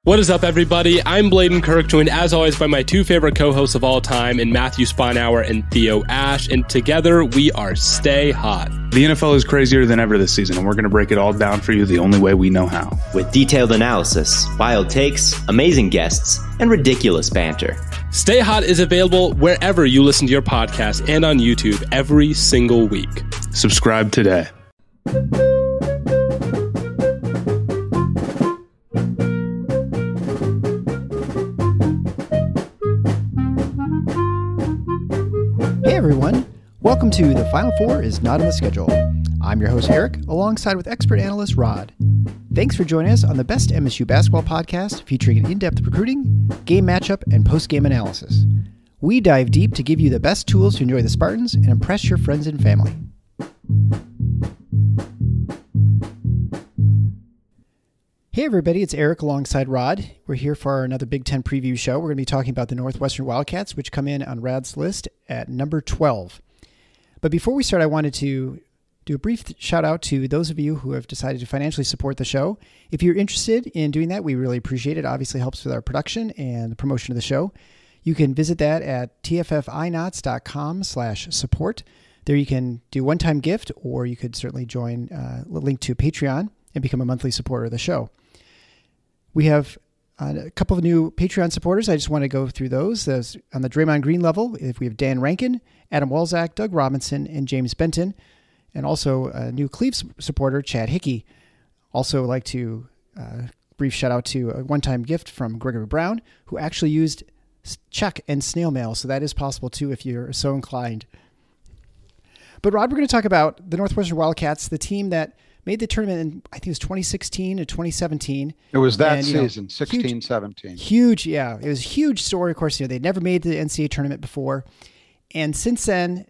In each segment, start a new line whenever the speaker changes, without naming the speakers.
What is up, everybody? I'm Bladen Kirk, joined as always by my two favorite co-hosts of all time in Matthew Sponauer and Theo Ash, and together we are Stay Hot.
The NFL is crazier than ever this season, and we're going to break it all down for you the only way we know how.
With detailed analysis, wild takes, amazing guests, and ridiculous banter.
Stay Hot is available wherever you listen to your podcast and on YouTube every single week.
Subscribe today.
Hey everyone, welcome to The Final Four is Not on the Schedule. I'm your host Eric, alongside with expert analyst Rod. Thanks for joining us on the best MSU basketball podcast featuring an in-depth recruiting, game matchup, and post-game analysis. We dive deep to give you the best tools to enjoy the Spartans and impress your friends and family. Hey everybody, it's Eric alongside Rod. We're here for another Big Ten preview show. We're going to be talking about the Northwestern Wildcats, which come in on Rad's list at number 12. But before we start, I wanted to do a brief shout out to those of you who have decided to financially support the show. If you're interested in doing that, we really appreciate it. Obviously helps with our production and the promotion of the show. You can visit that at tffinots.com/support. There you can do a one-time gift, or you could certainly join a link to Patreon and become a monthly supporter of the show. We have a couple of new Patreon supporters. I just want to go through those. On the Draymond Green level, if we have Dan Rankin, Adam Walzak, Doug Robinson, and James Benton, and also a new Cleves supporter, Chad Hickey. Also like to brief shout out to a one-time gift from Gregory Brown, who actually used check and snail mail, so that is possible too if you're so inclined. But Rod, we're going to talk about the Northwestern Wildcats, the team that made the tournament in, I think it was 2016 to 2017.
It was that season, 16, 17.
Huge, yeah. It was a huge story. Of course, they'd never made the NCAA tournament before. And since then,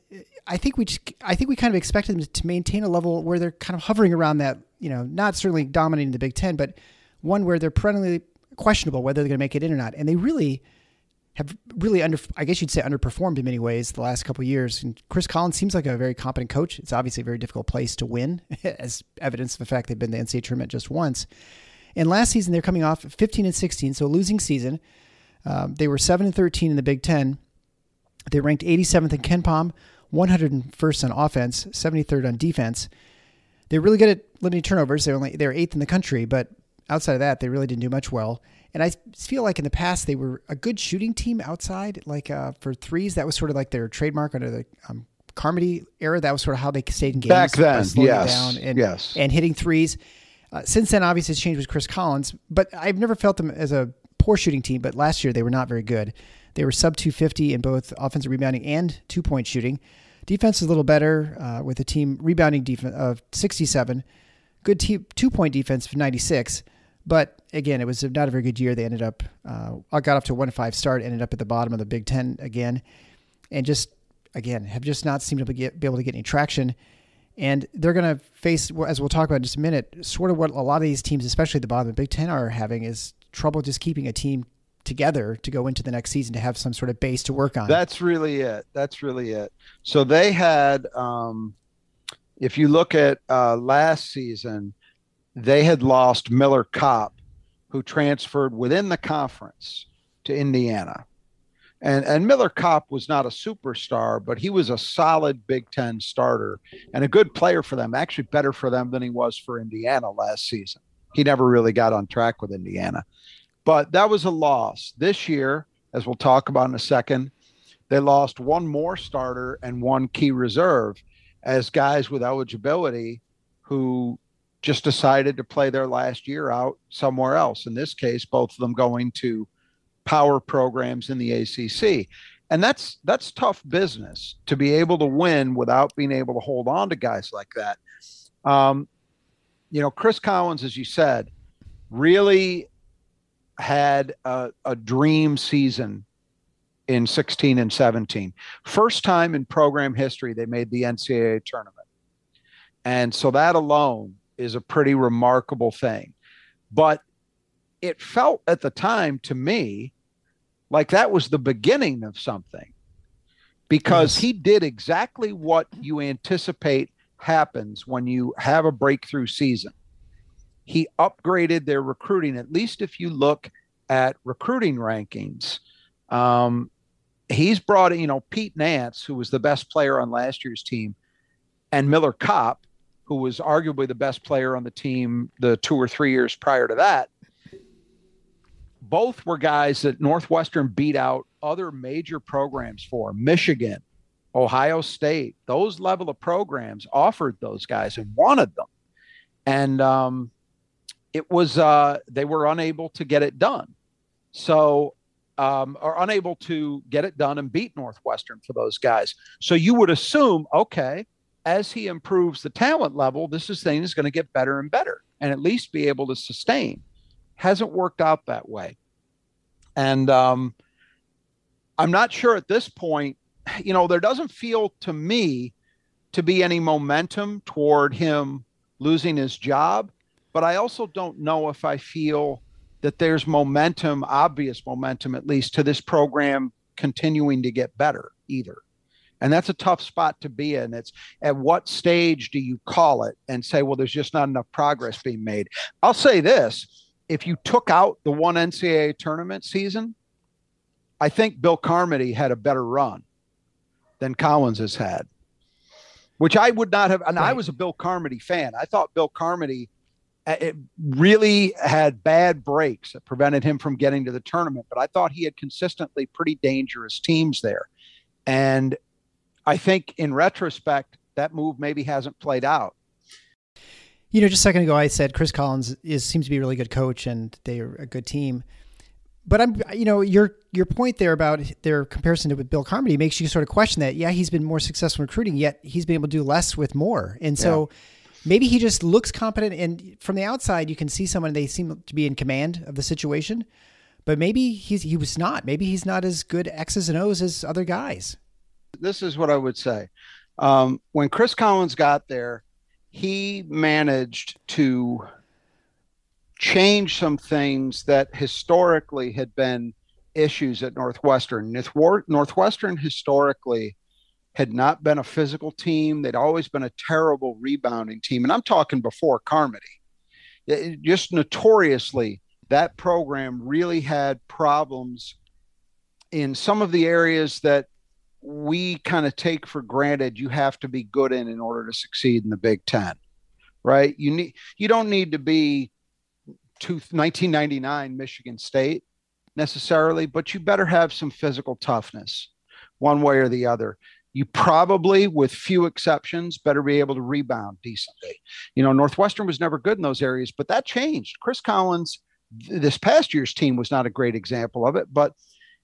I think we kind of expected them to maintain a level where they're kind of hovering around that, not certainly dominating the Big Ten, but one where they're perennially questionable whether they're going to make it in or not. And they really have underperformed in many ways the last couple of years. And Chris Collins seems like a very competent coach. It's obviously a very difficult place to win, as evidence of the fact they've been to the NCAA tournament just once. And last season, they're coming off 15-16, so a losing season. They were 7-13 in the Big Ten. They ranked 87th in KenPom, 101st on offense, 73rd on defense. They're really good at limiting turnovers. They're 8th in the country, but outside of that, they really didn't do much well. And I feel like in the past, they were a good shooting team outside, for threes. That was sort of like their trademark under the Carmody era. That was sort of how they stayed in games.
Back then, yes.
Down and hitting threes. Since then, obviously, it's changed with Chris Collins. But I've never felt them as a poor shooting team. But last year, they were not very good. They were sub 250 in both offensive rebounding and two-point shooting. Defense is a little better with a team rebounding defense of 67. Good two-point defense of 96. But again, it was not a very good year. They ended up, got off to a 1-5 start, ended up at the bottom of the Big Ten again, and have just not seemed to be able to get any traction. And they're going to face, as we'll talk about in just a minute, sort of what a lot of these teams, especially at the bottom of the Big Ten, are having is trouble just keeping a team together to go into the next season to have some sort of base to work on.
That's really it. So they had, if you look at last season, they had lost Miller Kopp, who transferred within the conference to Indiana. And Miller Kopp was not a superstar, but he was a solid Big Ten starter and a good player for them, actually better for them than he was for Indiana last season. He never really got on track with Indiana. But that was a loss. This year, as we'll talk about in a second, they lost one more starter and one key reserve as guys with eligibility who just decided to play their last year out somewhere else. In this case, both of them going to power programs in the ACC. And that's tough business to be able to win without being able to hold on to guys like that. Chris Collins, as you said, really had a dream season in 16 and 17. First time in program history they made the NCAA tournament. And so that alone is a pretty remarkable thing. But it felt at the time to me like that was the beginning of something, because he did exactly what you anticipate happens when you have a breakthrough season. He upgraded their recruiting, at least if you look at recruiting rankings. He's brought in, Pete Nance, who was the best player on last year's team, and Miller Kopp, who was arguably the best player on the team the 2 or 3 years prior to that. Both were guys that Northwestern beat out other major programs for. Michigan, Ohio State, those level of programs offered those guys and wanted them. And it was they were unable to get it done. So, or unable to get it done and beat Northwestern for those guys. So you would assume, okay, as he improves the talent level, this thing is going to get better and better and at least be able to sustain. Hasn't worked out that way. And I'm not sure at this point, there doesn't feel to me to be any momentum toward him losing his job, but I also don't know if I feel that there's momentum, obvious momentum, at least, to this program continuing to get better either. And that's a tough spot to be in. It's at what stage do you call it and say, well, there's just not enough progress being made. I'll say this. If you took out the one NCAA tournament season, I think Bill Carmody had a better run than Collins has had, which I would not have. And right. I was a Bill Carmody fan. I thought Bill Carmody really had bad breaks that prevented him from getting to the tournament, but I thought he had consistently pretty dangerous teams there. And I think in retrospect, that move maybe hasn't played out.
Just a second ago, I said Chris Collins seems to be a really good coach and they're a good team. But your point there about their comparison with Bill Carmody makes you sort of question that. Yeah, he's been more successful in recruiting, yet he's been able to do less with more. And so maybe he just looks competent. And from the outside, you can see someone, they seem to be in command of the situation. But maybe he was not. Maybe he's not as good X's and O's as other guys.
This is what I would say. When Chris Collins got there, he managed to change some things that historically had been issues at Northwestern. Northwestern historically had not been a physical team. They'd always been a terrible rebounding team. And I'm talking before Carmody. Just notoriously, that program really had problems in some of the areas that we kind of take for granted you have to be good in order to succeed in the Big Ten, right? You don't need to be 1999 Michigan State necessarily, but you better have some physical toughness one way or the other. You probably, with few exceptions, better be able to rebound decently. Northwestern was never good in those areas, but that changed. Chris Collins, this past year's team was not a great example of it, but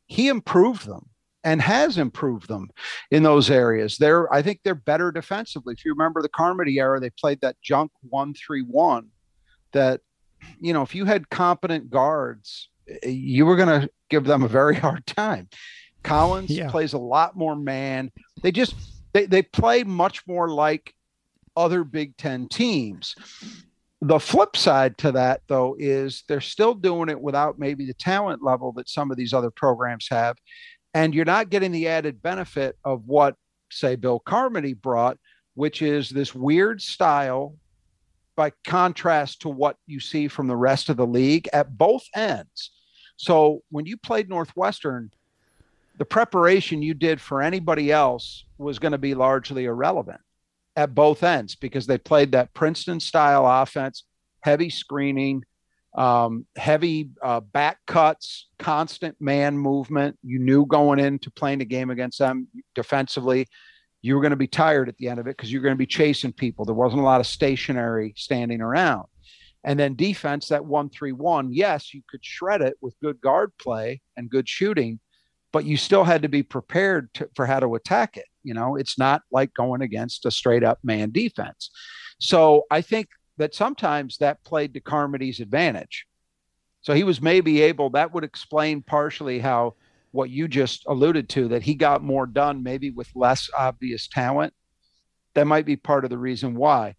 he improved them and has improved them in those areas. I think they're better defensively. If you remember the Carmody era, they played that junk 1-3-1 that, if you had competent guards, you were going to give them a very hard time. Collins plays a lot more man. They play much more like other Big Ten teams. The flip side to that, though, is they're still doing it without maybe the talent level that some of these other programs have. And you're not getting the added benefit of what, say, Bill Carmody brought, which is this weird style by contrast to what you see from the rest of the league at both ends. So when you played Northwestern, the preparation you did for anybody else was going to be largely irrelevant at both ends because they played that Princeton-style offense, heavy screening, heavy back cuts, constant man movement. You knew going into playing a game against them defensively, you were going to be tired at the end of it because you're going to be chasing people. There wasn't a lot of stationary standing around. And then defense, that 1-3-1, yes, you could shred it with good guard play and good shooting, but you still had to be prepared for how to attack it. It's not like going against a straight up man defense. So I think that sometimes that played to Carmody's advantage. So he was maybe able, that would explain partially how what you just alluded to, that he got more done maybe with less obvious talent. That might be part of the reason why.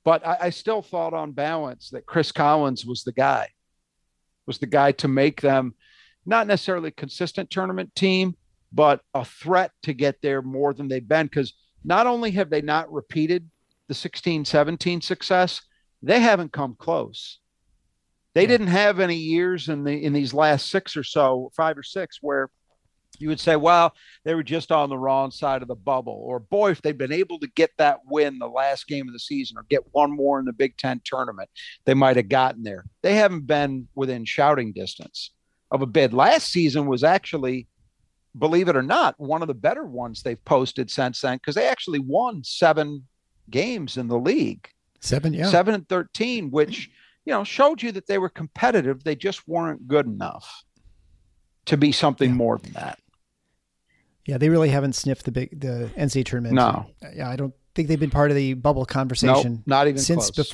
But I still thought on balance that Chris Collins was the guy to make them not necessarily a consistent tournament team, but a threat to get there more than they've been. Because not only have they not repeated the 16-17 success, they haven't come close. They didn't have any years in these last 6 or so, 5 or 6, where you would say, well, they were just on the wrong side of the bubble. Or, boy, if they'd been able to get that win the last game of the season or get one more in the Big Ten tournament, they might have gotten there. They haven't been within shouting distance of a bid. Last season was actually, believe it or not, one of the better ones they've posted since then, because they actually won 7 games in the league.
7, yeah.
7-13, which, showed you that they were competitive. They just weren't good enough to be something more than that. Yeah,
they really haven't sniffed the NCAA tournament.
No.
Yeah, I don't think they've been part of the bubble conversation.
Nope, not even
since
close.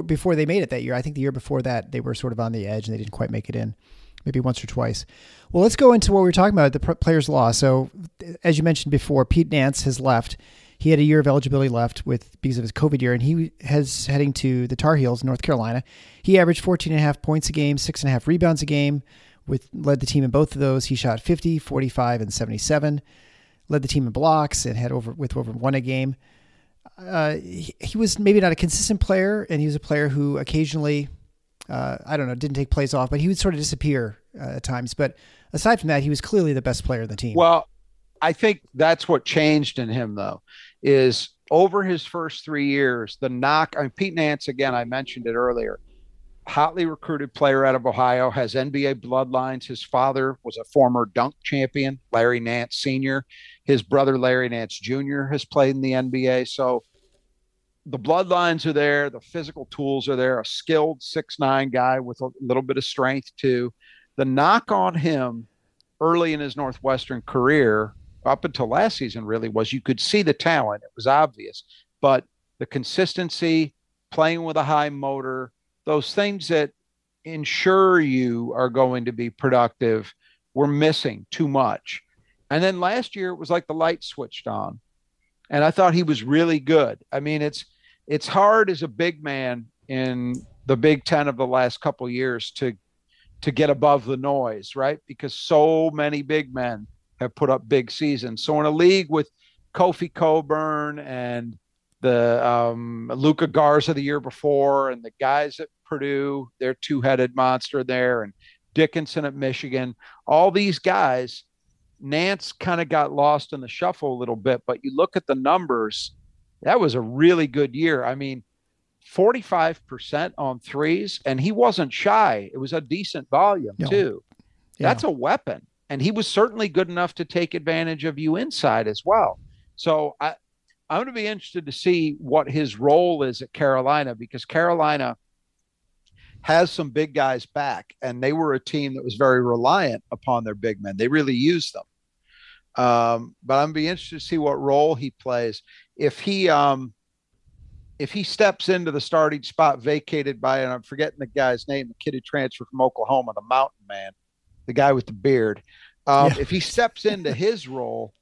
before they made it that year. I think the year before that they were sort of on the edge and they didn't quite make it in, maybe once or twice. Well, let's go into what we were talking about, the players' law. So, as you mentioned before, Pete Nance has left. He had a year of eligibility left because of his COVID year, and he has heading to the Tar Heels, North Carolina. He averaged 14.5 points a game, 6.5 rebounds a game. Led the team in both of those. He shot 50, 45, and 77. Led the team in blocks and had over 1 a game. He was maybe not a consistent player, and he was a player who occasionally, didn't take plays off, but he would sort of disappear at times. But aside from that, he was clearly the best player of the team.
Well, I think that's what changed in him, though, is over his first 3 years, Pete Nance, again, I mentioned it earlier, hotly recruited player out of Ohio, has NBA bloodlines. His father was a former dunk champion, Larry Nance Sr. His brother, Larry Nance Jr., has played in the NBA. So the bloodlines are there. The physical tools are there. A skilled 6'9" guy with a little bit of strength, too. The knock on him early in his Northwestern career, up until last season, really, was you could see the talent. It was obvious. But the consistency, playing with a high motor, those things that ensure you are going to be productive were missing too much. And then last year, it was like the light switched on. And I thought he was really good. I mean, it's hard as a big man in the Big Ten of the last couple of years to get above the noise, right? Because so many big men have put up big seasons. So in a league with Kofi Coburn and the Luka Garza the year before, and the guys at Purdue, their 2-headed monster there, and Dickinson at Michigan, all these guys, Nance kind of got lost in the shuffle a little bit, but you look at the numbers, that was a really good year. I mean, 45% on threes, and he wasn't shy. It was a decent volume, too. Yeah. That's a weapon. And he was certainly good enough to take advantage of you inside as well. So I'm going to be interested to see what his role is at Carolina, because Carolina has some big guys back, and they were a team that was very reliant upon their big men. They really used them. But I'm going to be interested to see what role he plays. If he steps into the starting spot vacated by, and I'm forgetting the guy's name, the kid who transferred from Oklahoma, the mountain man, the guy with the beard. If he steps into his role,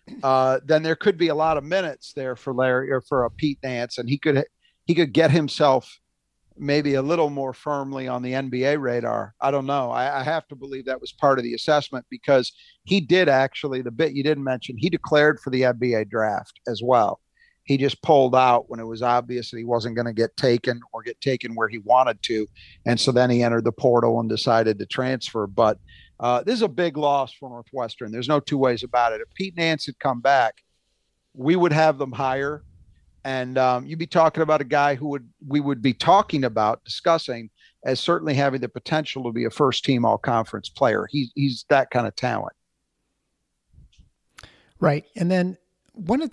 then there could be a lot of minutes there for Larry or for a Pete Nance, and he could get himself maybe a little more firmly on the NBA radar. I don't know. I have to believe that was part of the assessment, because he did actually, the bit you didn't mention, he declared for the NBA draft as well. He just pulled out when it was obvious that he wasn't going to get taken where he wanted to. And so then he entered the portal and decided to transfer. But this is a big loss for Northwestern. There's no two ways about it. If Pete Nance had come back, we would have them higher. And you'd be talking about a guy we would be discussing as certainly having the potential to be a first-team all-conference player. He's that kind of talent.
Right. And then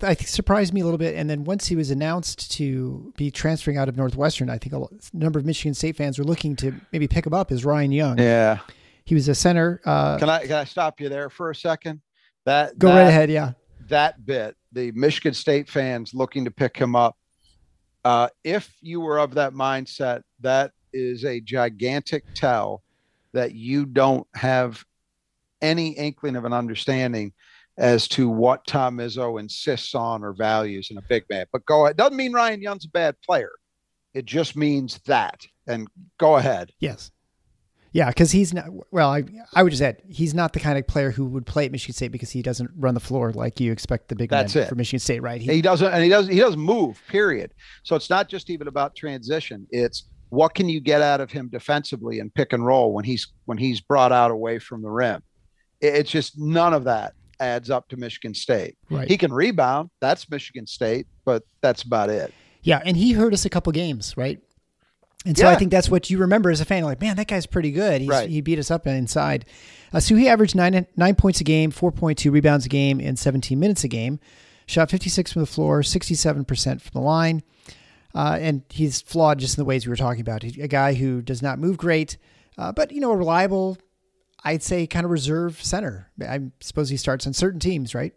I think surprised me a little bit. And then once he was announced to be transferring out of Northwestern, I think a number of Michigan State fans were looking to maybe pick him up, is Ryan Young.
Yeah.
He was a center.
Can I stop you there for a second?
Go right ahead. Yeah.
That bit, the Michigan State fans looking to pick him up. If you were of that mindset, that is a gigantic tell that you don't have any inkling of an understanding as to what Tom Izzo insists on or values in a big man. But go ahead. Doesn't mean Ryan Young's a bad player. It just means that. And go ahead.
Yes. Yeah, because he's not. Well, I would just add he's not the kind of player who would play at Michigan State, because he doesn't run the floor like you expect the big man for Michigan State, right?
He doesn't, and he doesn't move. Period. So it's not just even about transition. It's what can you get out of him defensively and pick and roll when he's brought out away from the rim? It's just none of that adds up to Michigan State.
Right.
He can rebound. That's Michigan State, but that's about it.
Yeah, and he hurt us a couple games, right? And so I think that's what you remember as a fan. Like, man, that guy's pretty good. He beat us up inside. So he averaged 9 points a game, 4.2 rebounds a game, and 17 minutes a game. Shot 56 from the floor, 67% from the line. And he's flawed just in the ways we were talking about. He's a guy who does not move great, but, a reliable, I'd say, kind of reserve center. I suppose he starts on certain teams, right?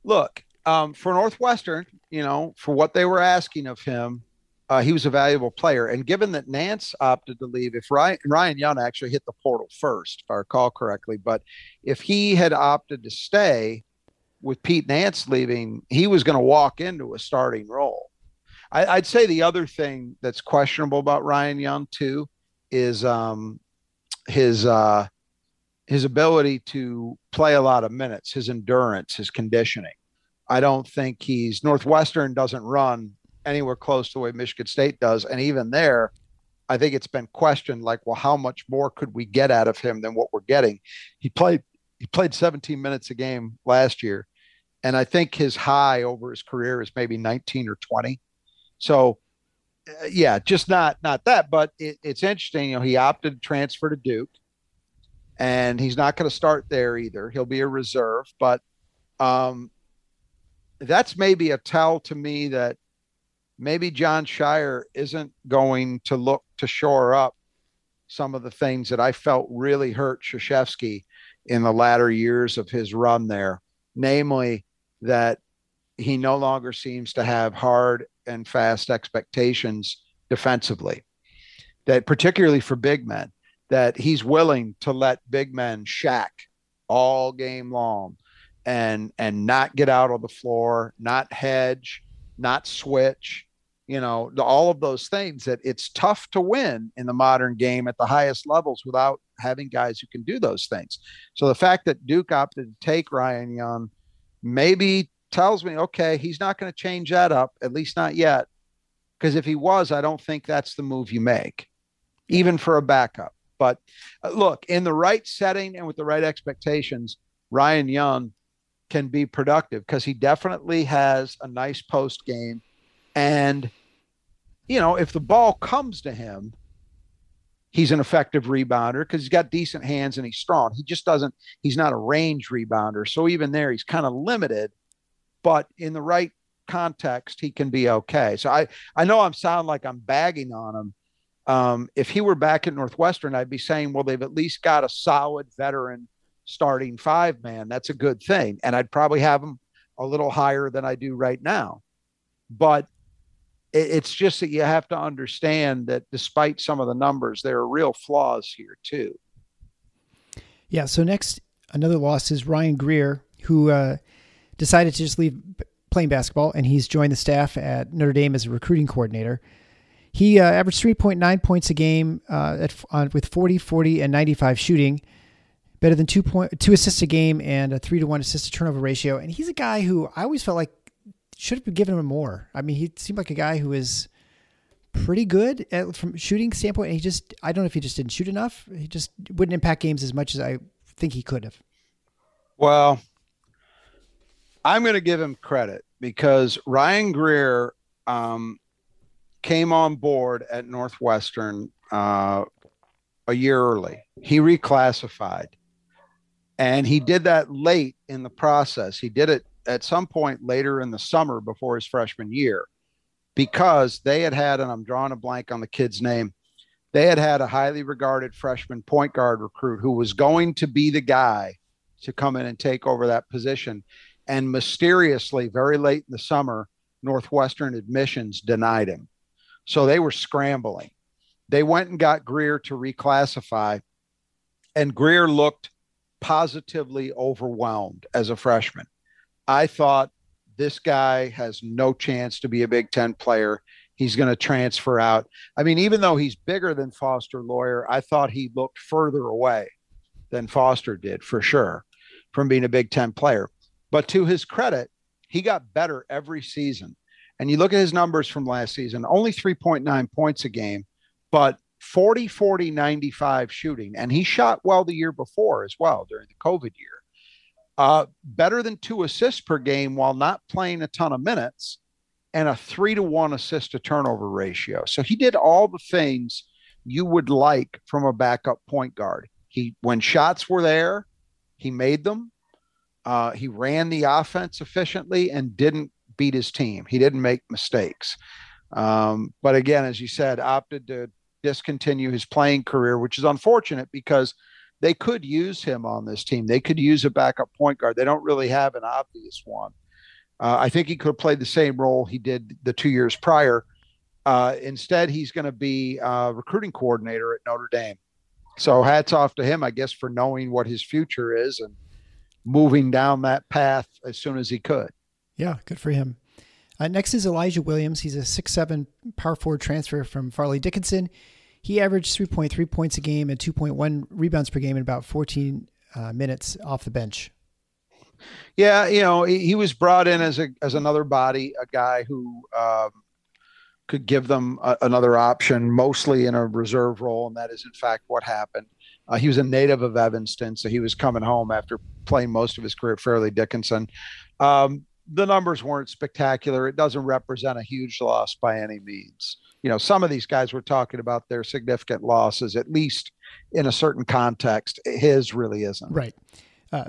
Look, for Northwestern, for what they were asking of him, he was a valuable player. And given that Nance opted to leave, if Ryan Young actually hit the portal first, if I recall correctly, but if he had opted to stay with Pete Nance leaving, he was going to walk into a starting role. I'd say the other thing that's questionable about Ryan Young too is his ability to play a lot of minutes, his endurance, his conditioning. I don't think Northwestern doesn't run anywhere close to the way Michigan State does. And even there, I think it's been questioned, like, well, how much more could we get out of him than what we're getting? He played 17 minutes a game last year. And I think his high over his career is maybe 19 or 20. So just not that, but it's interesting. He opted to transfer to Duke, and he's not going to start there either. He'll be a reserve, but that's maybe a tell to me that maybe John Shire isn't going to look to shore up some of the things that I felt really hurt Krzyzewski in the latter years of his run there, namely that he no longer seems to have hard and fast expectations defensively, that particularly for big men, that he's willing to let big men shack all game long and not get out of the floor, not hedge, not switch, all of those things that it's tough to win in the modern game at the highest levels without having guys who can do those things. So the fact that Duke opted to take Ryan Young maybe tells me, okay, he's not going to change that up, at least not yet. Because if he was, I don't think that's the move you make, even for a backup. But look, in the right setting and with the right expectations, Ryan Young can be productive because he definitely has a nice post game. And, if the ball comes to him, he's an effective rebounder because he's got decent hands and he's strong. He's not a range rebounder. So even there, he's kind of limited, but in the right context, he can be okay. So I know I'm sounding like I'm bagging on him. If he were back at Northwestern, I'd be saying, well, they've at least got a solid veteran starting 5-man. That's a good thing. And I'd probably have him a little higher than I do right now. But it's just that you have to understand that despite some of the numbers, there are real flaws here too.
Yeah. So next, another loss is Ryan Greer, who decided to just leave playing basketball, and he's joined the staff at Notre Dame as a recruiting coordinator. He averaged 3.9 points a game with 40, 40, and 95 shooting, better than 2 assists a game, and a 3-to-1 assist to turnover ratio. And he's a guy who I always felt like should have been given him more. I mean, he seemed like a guy who is pretty good from shooting standpoint. And I don't know if he just didn't shoot enough. He just wouldn't impact games as much as I think he could have.
Well, I'm going to give him credit because Ryan Greer came on board at Northwestern a year early. He reclassified, and he did that late in the process. He did it at some point later in the summer before his freshman year because they had, and I'm drawing a blank on the kid's name, they had a highly regarded freshman point guard recruit who was going to be the guy to come in and take over that position. And mysteriously, very late in the summer, Northwestern admissions denied him. So they were scrambling. They went and got Greer to reclassify, and Greer looked positively overwhelmed as a freshman. I thought this guy has no chance to be a Big Ten player. He's going to transfer out. I mean, even though he's bigger than Foster Loyer, I thought he looked further away than Foster did for sure from being a Big Ten player. But to his credit, he got better every season. And you look at his numbers from last season, only 3.9 points a game, but 40, 40, 95 shooting. And he shot well the year before as well during the COVID year. Better than 2 assists per game while not playing a ton of minutes, and a 3-to-1 assist to turnover ratio. So he did all the things you would like from a backup point guard. When shots were there, he made them. He ran the offense efficiently and didn't beat his team. He didn't make mistakes. But again, as you said, opted to discontinue his playing career, which is unfortunate because they could use him on this team. They could use a backup point guard. They don't really have an obvious one. I think he could have played the same role he did the 2 years prior. Instead, he's going to be a recruiting coordinator at Notre Dame. So hats off to him, I guess, for knowing what his future is and moving down that path as soon as he could.
Yeah, good for him. Next is Elijah Williams. He's a 6'7" power forward transfer from Farley Dickinson. He averaged 3.3 points a game and 2.1 rebounds per game in about 14 minutes off the bench.
Yeah, he was brought in as another body, a guy who could give them another option, mostly in a reserve role, and that is in fact what happened. He was a native of Evanston, so he was coming home after playing most of his career at Fairleigh Dickinson. The numbers weren't spectacular. It doesn't represent a huge loss by any means. Some of these guys we're talking about, their significant losses, at least in a certain context. His really isn't.
Right.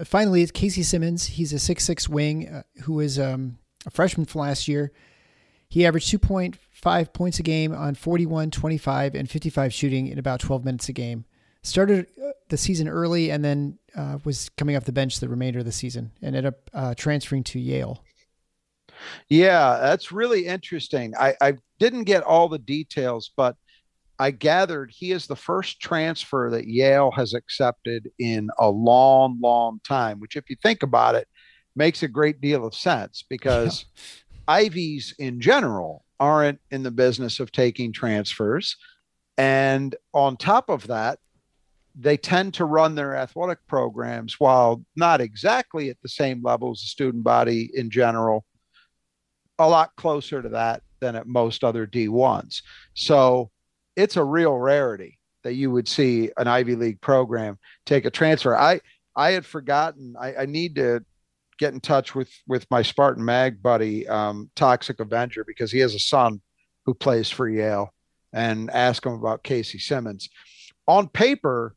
Finally, it's Casey Simmons. He's a 6'6" wing who is a freshman from last year. He averaged 2.5 points a game on 41, 25, and 55 shooting in about 12 minutes a game. Started the season early and then was coming off the bench the remainder of the season and ended up transferring to Yale.
Yeah, that's really interesting. I didn't get all the details, but I gathered he is the first transfer that Yale has accepted in a long, long time, which if you think about it, makes a great deal of sense because Ivies in general aren't in the business of taking transfers. And on top of that, they tend to run their athletic programs, while not exactly at the same level as the student body in general, a lot closer to that than at most other D1s. So it's a real rarity that you would see an Ivy League program take a transfer. I had forgotten. I need to get in touch with my Spartan Mag buddy, Toxic Avenger, because he has a son who plays for Yale, and ask him about Casey Simmons. On paper,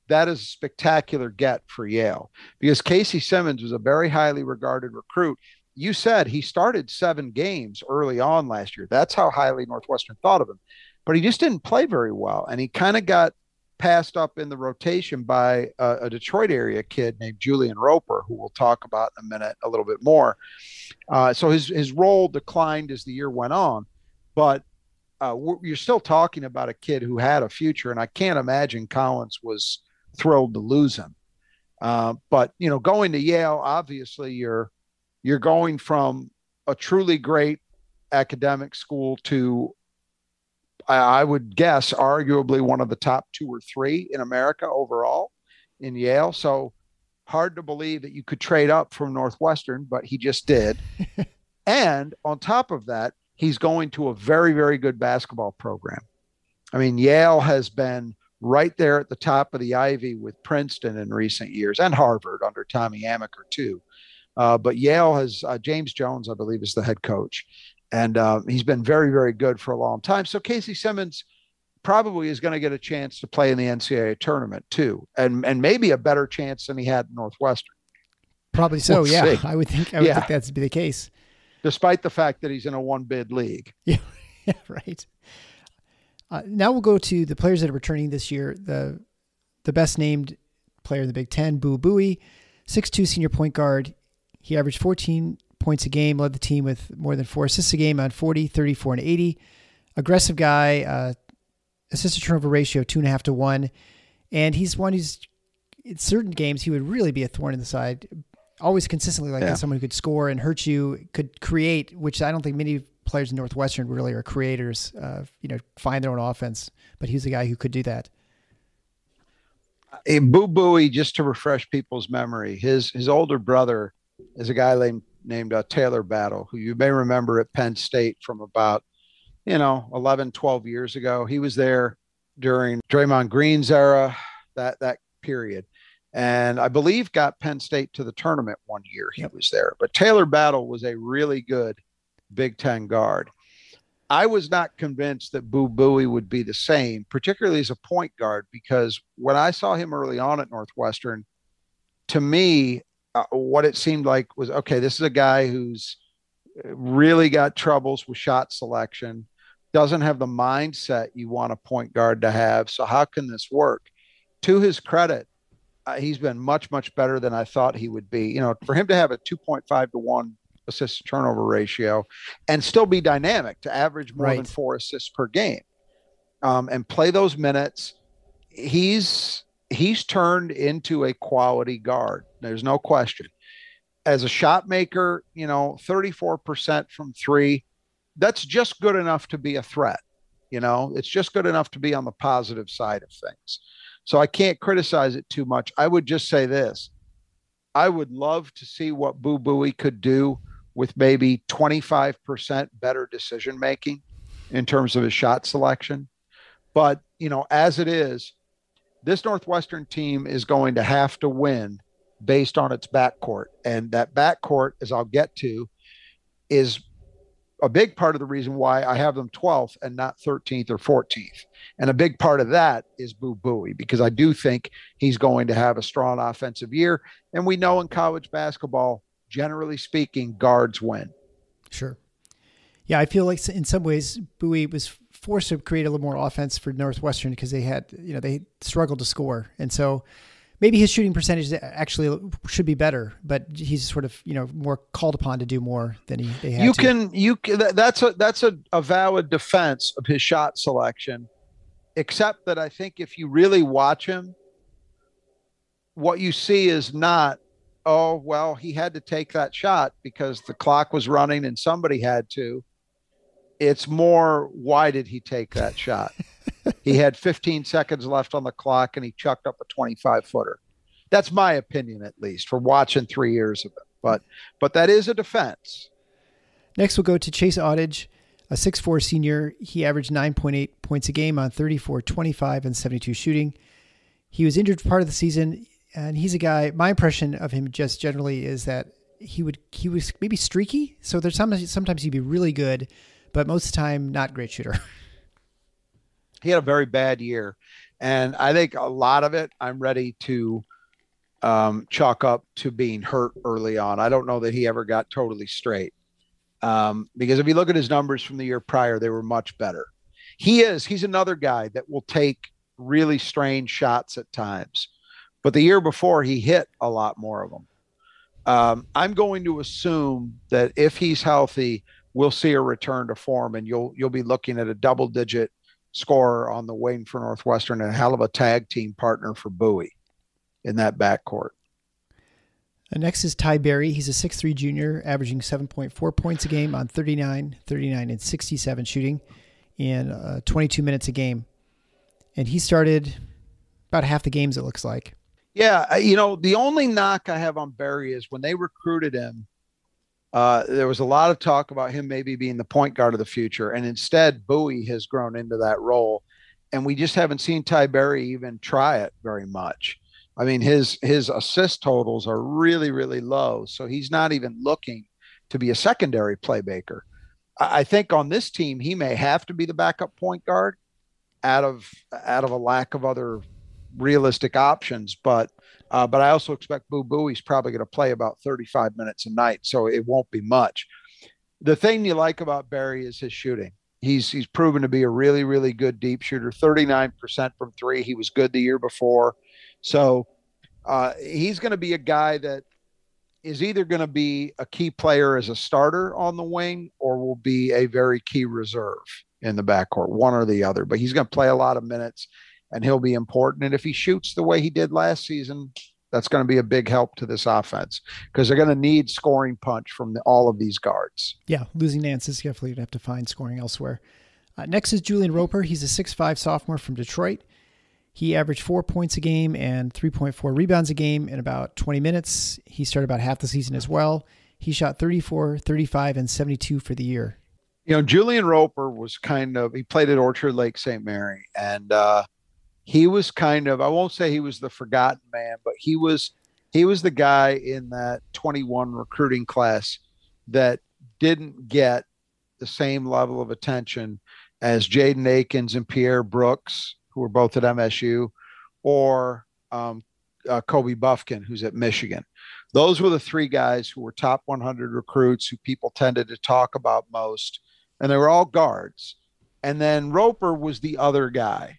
that is a spectacular get for Yale because Casey Simmons was a very highly regarded recruit. You said he started 7 games early on last year. That's how highly Northwestern thought of him. But he just didn't play very well. And he kind of got passed up in the rotation by a Detroit area kid named Julian Roper, who we'll talk about in a minute a little bit more. So his role declined as the year went on. But you're still talking about a kid who had a future. And I can't imagine Collins was thrilled to lose him. But, going to Yale, obviously you're going from a truly great academic school to, I would guess, arguably one of the top 2 or 3 in America overall in Yale. So hard to believe that you could trade up from Northwestern, but he just did. And on top of that, he's going to a very, very good basketball program. I mean, Yale has been right there at the top of the Ivy with Princeton in recent years, and Harvard under Tommy Amaker too. But Yale has James Jones, I believe, is the head coach. And he's been very, very good for a long time. So Casey Simmons probably is going to get a chance to play in the NCAA tournament too. And maybe a better chance than he had in Northwestern.
Probably so,
We'll
yeah.
see.
I would think that's be the case.
Despite the fact that he's in a 1-bid league.
Yeah, right. Now we'll go to the players that are returning this year. The best named player in the Big Ten, Boo Buie, 6'2" senior point guard. He averaged 14 points a game, led the team with more than 4 assists a game on 40, 34, and 80. Aggressive guy, assist to turnover ratio 2.5 to 1. And he's one who's, in certain games, he would really be a thorn in the side. Always consistently someone who could score and hurt you, could create, which I don't think many players in Northwestern really are creators, find their own offense. But he's a guy who could do that.
Boo Buie, just to refresh people's memory, his older brother is a guy named Taylor Battle, who you may remember at Penn State from about, 11, 12 years ago. He was there during Draymond Green's era, that period. And I believe got Penn State to the tournament one year he was there. But Taylor Battle was a really good Big Ten guard. I was not convinced that Boo Buie would be the same, particularly as a point guard, because when I saw him early on at Northwestern, to me, what it seemed like was, okay, this is a guy who's really got troubles with shot selection, doesn't have the mindset you want a point guard to have. So how can this work? To his credit, he's been much, much better than I thought he would be. You know, for him to have a 2.5 to 1 assist to turnover ratio and still be dynamic, to average more than 4 assists per game, and play those minutes, he's turned into a quality guard. There's no question. As a shot maker, 34% from 3, that's just good enough to be a threat. It's just good enough to be on the positive side of things. So I can't criticize it too much. I would just say this. I would love to see what Boo Buie could do with maybe 25% better decision-making in terms of his shot selection. But, as it is, this Northwestern team is going to have to win based on its backcourt. And that backcourt, as I'll get to, is a big part of the reason why I have them 12th and not 13th or 14th. And a big part of that is Boo Buie, because I do think he's going to have a strong offensive year. And we know in college basketball, generally speaking, guards win.
Sure. Yeah, I feel like in some ways, Buie was forced to create a little more offense for Northwestern because they struggled to score. And so maybe his shooting percentage actually should be better, but he's sort of, more called upon to do more than they had to.
That's a valid defense of his shot selection, except that I think if you really watch him, what you see is not, oh, well, he had to take that shot because the clock was running and somebody had to. It's more, why did he take that shot? He had 15 seconds left on the clock and he chucked up a 25-footer. That's my opinion, at least, for watching 3 years of it. But that is a defense.
Next, we'll go to Chase Audich, a 6'4" senior. He averaged 9.8 points a game on 34, 25, and 72 shooting. He was injured for part of the season, and he's a guy, my impression of him just generally is that he was maybe streaky. So there's sometimes he'd be really good, but most of the time, not a great shooter.
He had a very bad year. And I think a lot of it, I'm ready to chalk up to being hurt early on. I don't know that he ever got totally straight. Because if you look at his numbers from the year prior, they were much better. He's another guy that will take really strange shots at times. But the year before, he hit a lot more of them. I'm going to assume that if he's healthy, we'll see a return to form, and you'll be looking at a double-digit scorer on the wing for Northwestern and a hell of a tag team partner for Buie in that backcourt.
Next is Ty Berry. He's a 6'3" junior, averaging 7.4 points a game on 39, 39, and 67 shooting in 22 minutes a game. And he started about half the games, it looks like.
Yeah, the only knock I have on Berry is when they recruited him, there was a lot of talk about him maybe being the point guard of the future. And instead, Buie has grown into that role. And we just haven't seen Ty Berry even try it very much. I mean, his assist totals are really, really low. So he's not even looking to be a secondary playmaker. I think on this team, he may have to be the backup point guard out of a lack of other realistic options. But I also expect Boo Buie's probably going to play about 35 minutes a night, so it won't be much. The thing you like about Berry is his shooting. He's proven to be a really, really good deep shooter, 39% from 3. He was good the year before. So he's going to be a guy that is either going to be a key player as a starter on the wing or will be a very key reserve in the backcourt, one or the other. But he's going to play a lot of minutes, and he'll be important. And if he shoots the way he did last season, that's going to be a big help to this offense because they're going to need scoring punch from all of these guards.
Yeah, losing Nance is definitely going to have to find scoring elsewhere. Next is Julian Roper. He's a 6'5" sophomore from Detroit. He averaged 4 points a game and 3.4 rebounds a game in about 20 minutes. He started about half the season as well. He shot 34, 35, and 72 for the year.
Julian Roper was he played at Orchard Lake St. Mary, and he was I won't say he was the forgotten man, but he was the guy in that 21 recruiting class that didn't get the same level of attention as Jaden Akins and Pierre Brooks, who were both at MSU, or Kobe Buffkin, who's at Michigan. Those were the three guys who were top 100 recruits who people tended to talk about most, and they were all guards. And then Roper was the other guy.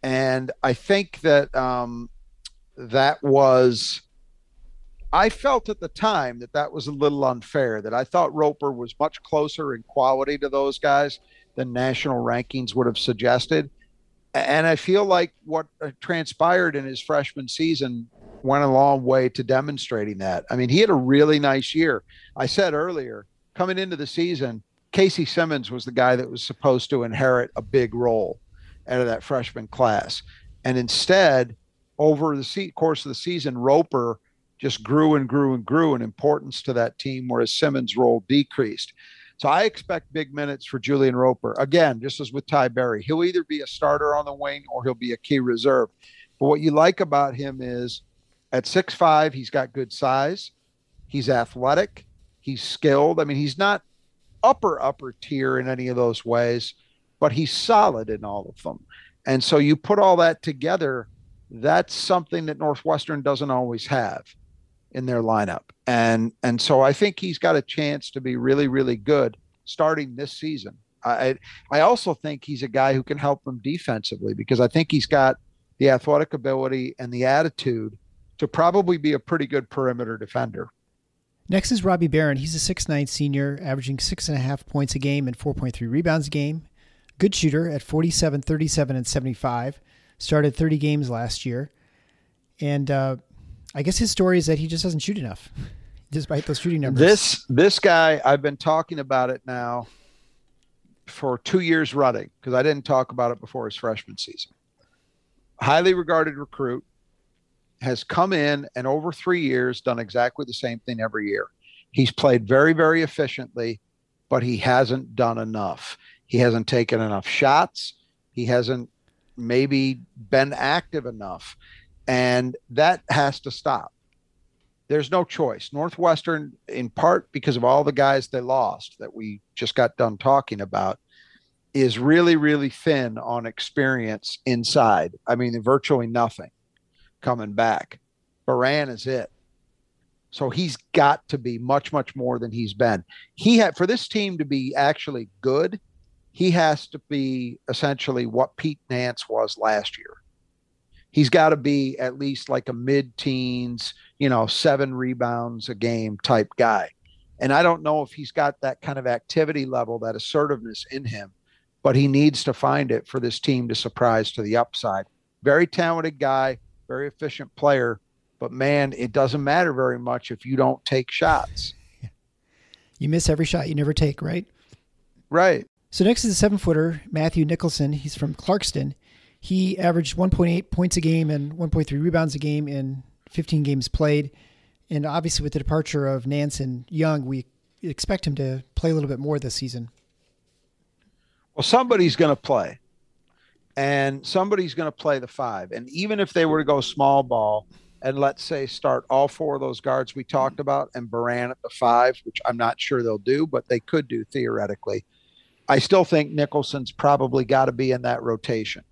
And I think that I felt at the time that was a little unfair, that I thought Roper was much closer in quality to those guys than national rankings would have suggested. And I feel like what transpired in his freshman season went a long way to demonstrating that. I mean, he had a really nice year. I said earlier, coming into the season, Casey Simmons was the guy that was supposed to inherit a big role out of that freshman class. And instead, over the course of the season, Roper just grew and grew and grew in importance to that team, whereas Simmons' role decreased. So I expect big minutes for Julian Roper. Again, just as with Ty Berry, he'll either be a starter on the wing or he'll be a key reserve. But what you like about him is at 6'5", he's got good size. He's athletic. He's skilled. I mean, he's not upper tier in any of those ways, but he's solid in all of them. And so you put all that together, that's something that Northwestern doesn't always have in their lineup. And so I think he's got a chance to be really, really good starting this season. I also think he's a guy who can help them defensively, because I think he's got the athletic ability and the attitude to probably be a pretty good perimeter defender.
Next is Robby Baron. He's a 6'9" senior, averaging 6.5 points a game and 4.3 rebounds a game. Good shooter at 47, 37, and 75. Started 30 games last year. And I guess his story is that he just doesn't shoot enough, despite those shooting numbers.
This guy, I've been talking about it now for 2 years running, because I didn't talk about it before his freshman season. Highly regarded recruit, has come in and over 3 years done exactly the same thing every year. He's played very, very efficiently, but he hasn't done enough. He hasn't taken enough shots. He hasn't maybe been active enough. And that has to stop. There's no choice. Northwestern, in part because of all the guys they lost that we just got done talking about, is really, really thin on experience inside. I mean, virtually nothing coming back. Baran is it. So he's got to be much, much more than he's been. For this team to be actually good, he has to be essentially what Pete Nance was last year. He's got to be at least like a mid-teens, 7 rebounds a game type guy. And I don't know if he's got that kind of activity level, that assertiveness in him, but he needs to find it for this team to surprise to the upside. Very talented guy, very efficient player, but man, it doesn't matter very much if you don't take shots.
You miss every shot you never take, right?
Right.
So next is a 7-footer, Matthew Nicholson. He's from Clarkston. He averaged 1.8 points a game and 1.3 rebounds a game in 15 games played. And obviously with the departure of Nance and Young, we expect him to play a little bit more this season.
Well, somebody's going to play. And somebody's going to play the 5. And even if they were to go small ball and let's say start all 4 of those guards we talked about and Baran at the 5, which I'm not sure they'll do, but they could do theoretically, I still think Nicholson's probably got to be in that rotation.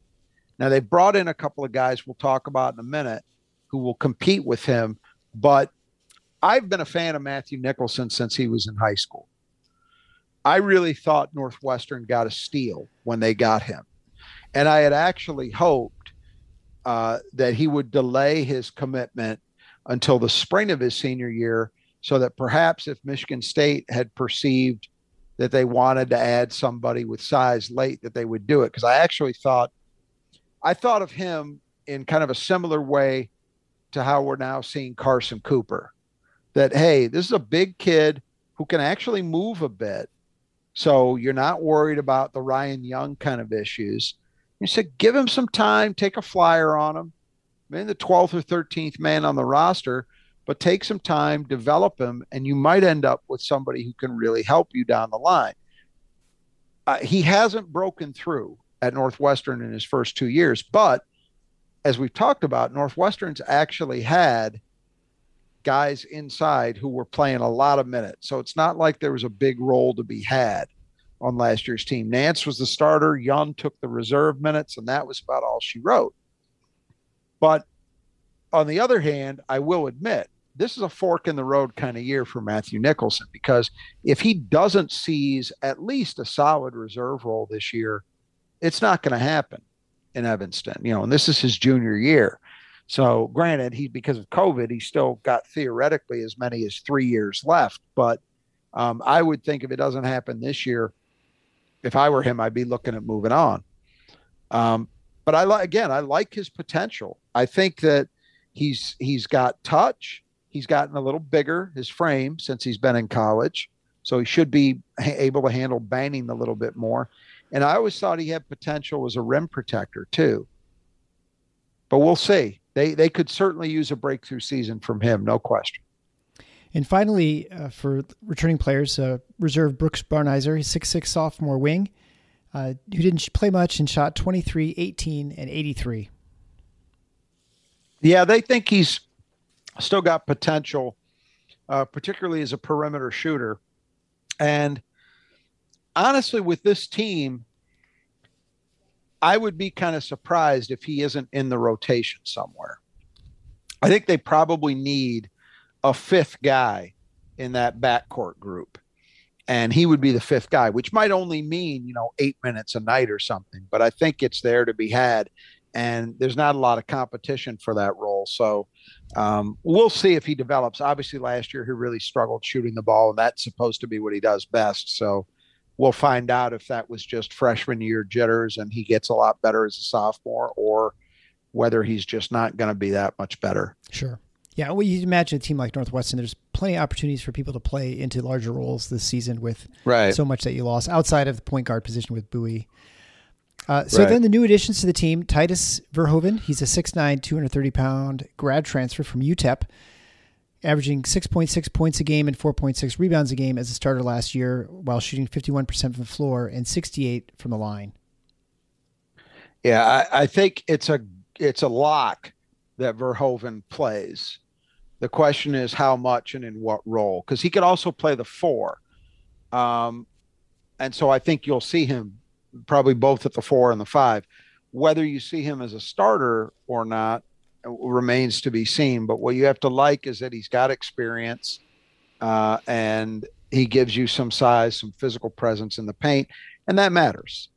Now, they brought in a couple of guys we'll talk about in a minute who will compete with him, but I've been a fan of Matthew Nicholson since he was in high school. I really thought Northwestern got a steal when they got him. And I had actually hoped that he would delay his commitment until the spring of his senior year, so that perhaps if Michigan State had perceived that they wanted to add somebody with size late, that they would do it. Because I thought of him in kind of a similar way to how we're now seeing Carson Cooper, that, hey, this is a big kid who can actually move a bit. So you're not worried about the Ryan Young kind of issues. You said, give him some time, take a flyer on him, maybe the 12th or 13th man on the roster, but take some time, develop him, and you might end up with somebody who can really help you down the line. He hasn't broken through at Northwestern in his first 2 years, but as we've talked about, Northwestern's actually had guys inside who were playing a lot of minutes. So it's not like there was a big role to be had on last year's team. Nance was the starter. Young took the reserve minutes, and that was about all she wrote. But on the other hand, I will admit, this is a fork in the road kind of year for Matthew Nicholson, because if he doesn't seize at least a solid reserve role this year, it's not going to happen in Evanston, and this is his junior year. So granted, because of COVID, he's still got theoretically as many as 3 years left. But I would think if it doesn't happen this year, if I were him, I'd be looking at moving on. But I like his potential. I think that he's got touch. He's gotten a little bigger, his frame, since he's been in college. So he should be able to handle banging a little bit more. And I always thought he had potential as a rim protector too. But we'll see. They could certainly use a breakthrough season from him, no question.
And finally, for returning players, reserve Brooks Barnizer, he's 6'6" sophomore wing, who didn't play much and shot 23, 18, and 83.
Yeah, they think he's still got potential, particularly as a perimeter shooter. And honestly, with this team, I would be kind of surprised if he isn't in the rotation somewhere. I think they probably need a fifth guy in that backcourt group. And he would be the fifth guy, which might only mean, 8 minutes a night or something. But I think it's there to be had. And there's not a lot of competition for that role. So we'll see if he develops. Obviously, last year he really struggled shooting the ball, and that's supposed to be what he does best. So we'll find out if that was just freshman year jitters and he gets a lot better as a sophomore, or whether he's just not going to be that much better.
Sure. Yeah, well, you imagine a team like Northwestern, there's plenty of opportunities for people to play into larger roles this season with so much that you lost outside of the point guard position with Bowie. Then the new additions to the team, Titus Verhoeven, he's a 6'9", 230-pound grad transfer from UTEP, averaging 6.6 points a game and 4.6 rebounds a game as a starter last year, while shooting 51% from the floor and 68% from the line.
Yeah, I think it's a lock that Verhoeven plays. The question is how much and in what role, because he could also play the 4. And so I think you'll see him probably both at the 4 and the 5. Whether you see him as a starter or not remains to be seen. But what you have to like is that he's got experience and he gives you some size, some physical presence in the paint, and that matters.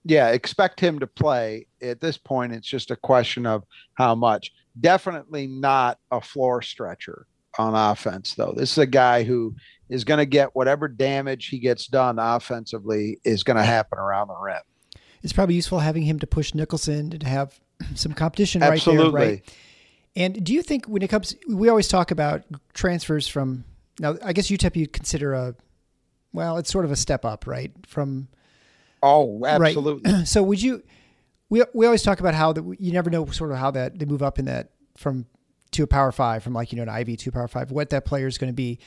Yeah, expect him to play. At this point, it's just a question of how much. Definitely not a floor stretcher on offense, though. This is a guy who is going to get whatever damage he gets done offensively is going to happen around the rim.
It's probably useful having him to push Nicholson to have some competition
Absolutely.
right there, right? And do you think when it comes, we always talk about transfers from, now I guess UTEP you'd consider it's sort of a step up, right?
Oh, absolutely.
Right. So would you, we always talk about how you never know sort of how that they move up in that to a Power 5, from an Ivy to Power 5, what that player is going to be.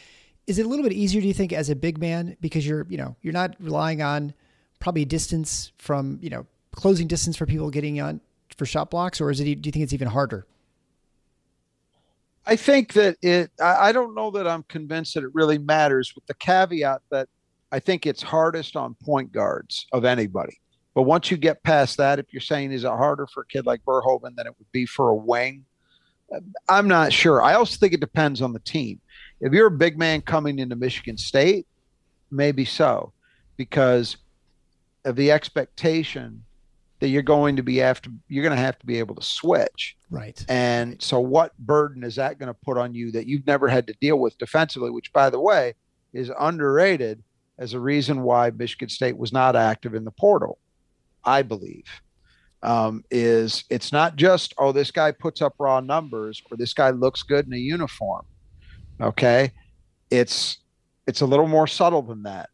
Is it a little bit easier, do you think, as a big man, because you're not relying on probably distance from, closing distance for people getting on for shot blocks, or do you think it's even harder?
I think that I don't know that I'm convinced that it really matters, with the caveat that I think it's hardest on point guards of anybody. But once you get past that, if you're saying, is it harder for a kid like Verhoeven than it would be for a wing? I'm not sure. I also think it depends on the team. If you're a big man coming into Michigan State, maybe so, because of the expectation that you're going to have to be able to switch.
Right.
And so what burden is that going to put on you that you've never had to deal with defensively, which, by the way, is underrated as a reason why Michigan State was not active in the portal, I believe. Is it's not just, this guy puts up raw numbers or this guy looks good in a uniform. Okay. It's a little more subtle than that.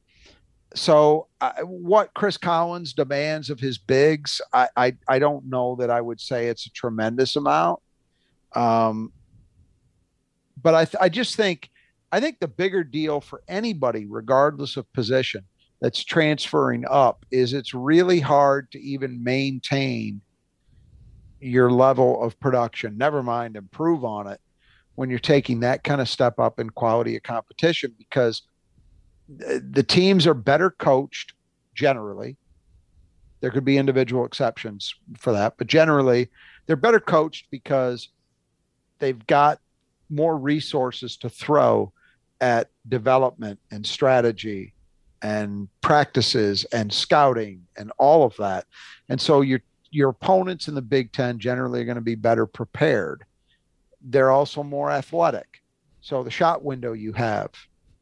So what Chris Collins demands of his bigs, I don't know that I would say it's a tremendous amount. But I just think the bigger deal for anybody, regardless of position, that's transferring up is it's really hard to even maintain your level of production, never mind improve on it, when you're taking that kind of step up in quality of competition, because the teams are better coached generally. There could be individual exceptions for that, but generally they're better coached because they've got more resources to throw at development and strategy and practices and scouting and all of that. And so your opponents in the Big Ten generally are going to be better prepared. They're also more athletic. So the shot window you have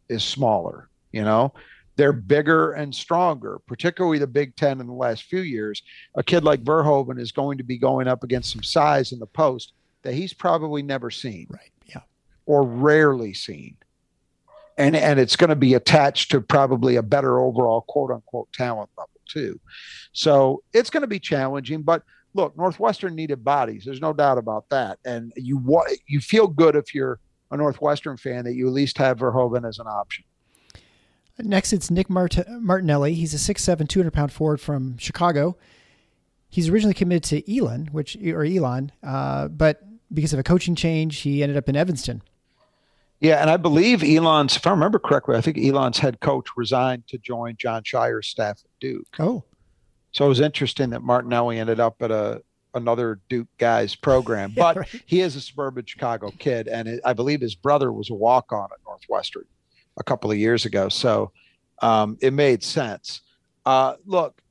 is smaller, They're bigger and stronger, particularly the Big Ten in the last few years. A kid like Verhoeven is going to be going up against some size in the post that he's probably never seen.
Right. Yeah.
Or rarely seen. And it's going to be attached to probably a better overall quote unquote talent level too. So it's going to be challenging, but look, Northwestern needed bodies. There's no doubt about that. And you feel good if you're a Northwestern fan that you at least have Verhoeven as an option.
Next, it's Nick Martinelli. He's a 6'7", 200-pound forward from Chicago. He's originally committed to Elon, but because of a coaching change, he ended up in Evanston.
Yeah, and I believe Elon's, if I remember correctly, I think Elon's head coach resigned to join John Shire's staff at Duke.
Oh.
So it was interesting that Martinelli ended up at another Duke guy's program. But right. He is a suburban Chicago kid, and I believe his brother was a walk-on at Northwestern a couple of years ago. So it made sense. Look,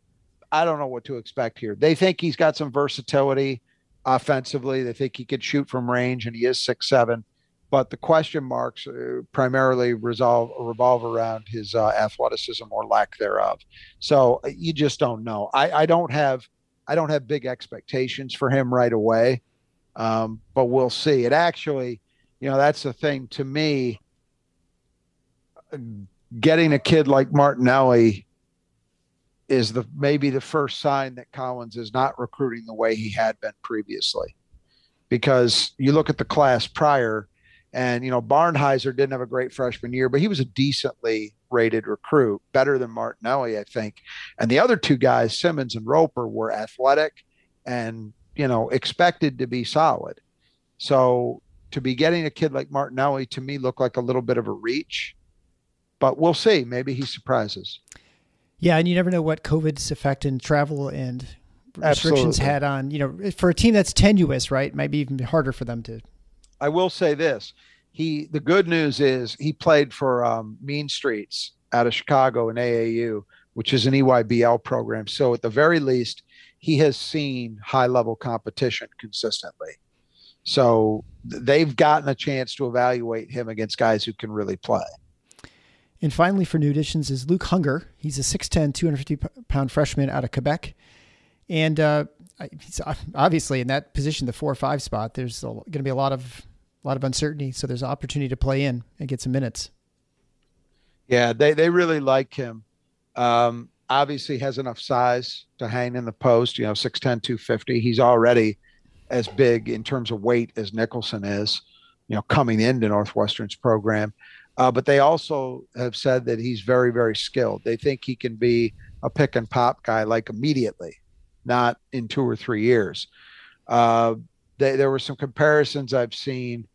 I don't know what to expect here. They think he's got some versatility offensively. They think he could shoot from range, and he is 6'7". But the question marks primarily revolve around his athleticism or lack thereof. So you just don't know. I don't have big expectations for him right away, but we'll see. It actually, that's the thing to me. Getting a kid like Martinelli is maybe the first sign that Collins is not recruiting the way he had been previously, because you look at the class prior. And, Barnizer didn't have a great freshman year, but he was a decently rated recruit, better than Martinelli, I think. And the other two guys, Simmons and Roper, were athletic and, expected to be solid. So to be getting a kid like Martinelli, to me, looked like a little bit of a reach. But we'll see. Maybe he surprises.
Yeah, and you never know what COVID's effect in travel and restrictions had on, for a team that's tenuous, right? It might be even harder for them to.
I will say this. The good news is he played for Mean Streets out of Chicago in AAU, which is an EYBL program. So at the very least, he has seen high-level competition consistently. So they've gotten a chance to evaluate him against guys who can really play.
And finally, for new additions is Luke Hunger. He's a 6'10", 250-pound freshman out of Quebec. And he's obviously in that position, the 4 or 5 spot, there's going to be a lot of uncertainty. So there's an opportunity to play in and get some minutes.
Yeah, they really like him. Obviously has enough size to hang in the post, 6'10", 250. He's already as big in terms of weight as Nicholson is, coming into Northwestern's program. But they also have said that he's very, very skilled. They think he can be a pick and pop guy like immediately, not in 2 or 3 years. There were some comparisons I've seen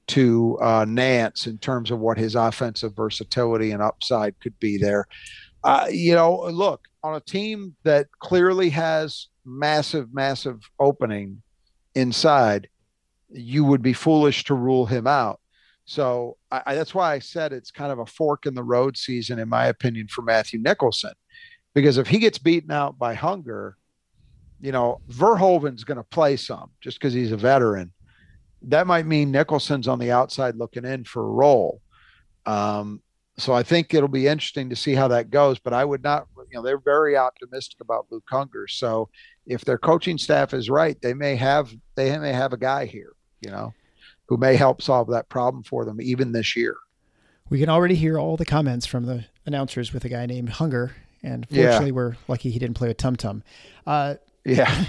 to Nance in terms of what his offensive versatility and upside could be there. Look, on a team that clearly has massive, massive opening inside, you would be foolish to rule him out. So that's why I said it's kind of a fork in the road season, in my opinion, for Matthew Nicholson, because if he gets beaten out by Hunger, Verhoeven's going to play some just because he's a veteran. That might mean Nicholson's on the outside looking in for a role. So I think it'll be interesting to see how that goes, but I would not, they're very optimistic about Luke Hunger. So if their coaching staff is right, they may have a guy here, who may help solve that problem for them even this year.
We can already hear all the comments from the announcers with a guy named Hunger. And fortunately, we're lucky he didn't play with Tum Tum.
Yeah.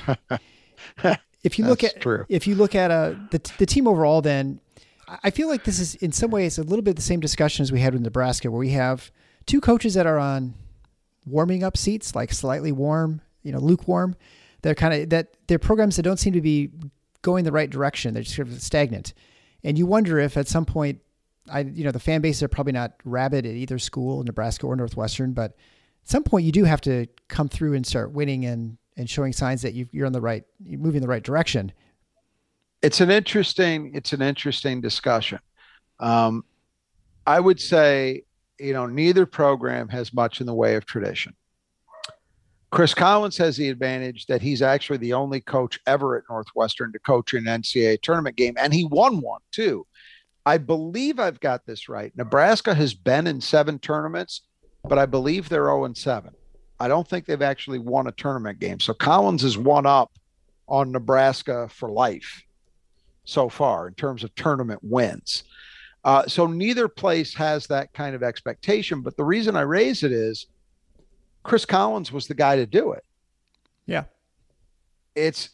If you look at the team overall, then I feel like this is in some ways a little bit the same discussion as we had with Nebraska, where we have 2 coaches that are on warming up seats, like slightly warm, lukewarm. They're they're programs that don't seem to be going the right direction. They're just sort of stagnant. And you wonder if at some point, the fan bases are probably not rabid at either school, Nebraska or Northwestern, but at some point you do have to come through and start winning and showing signs that you're moving in the right direction.
It's an interesting discussion. I would say, neither program has much in the way of tradition. Chris Collins has the advantage that he's actually the only coach ever at Northwestern to coach an NCAA tournament game, and he won one too. I believe I've got this right. Nebraska has been in 7 tournaments, but I believe they're 0-7. I don't think they've actually won a tournament game. So Collins is one up on Nebraska for life so far in terms of tournament wins. So neither place has that kind of expectation. But the reason I raise it is Chris Collins was the guy to do it.
Yeah.
It's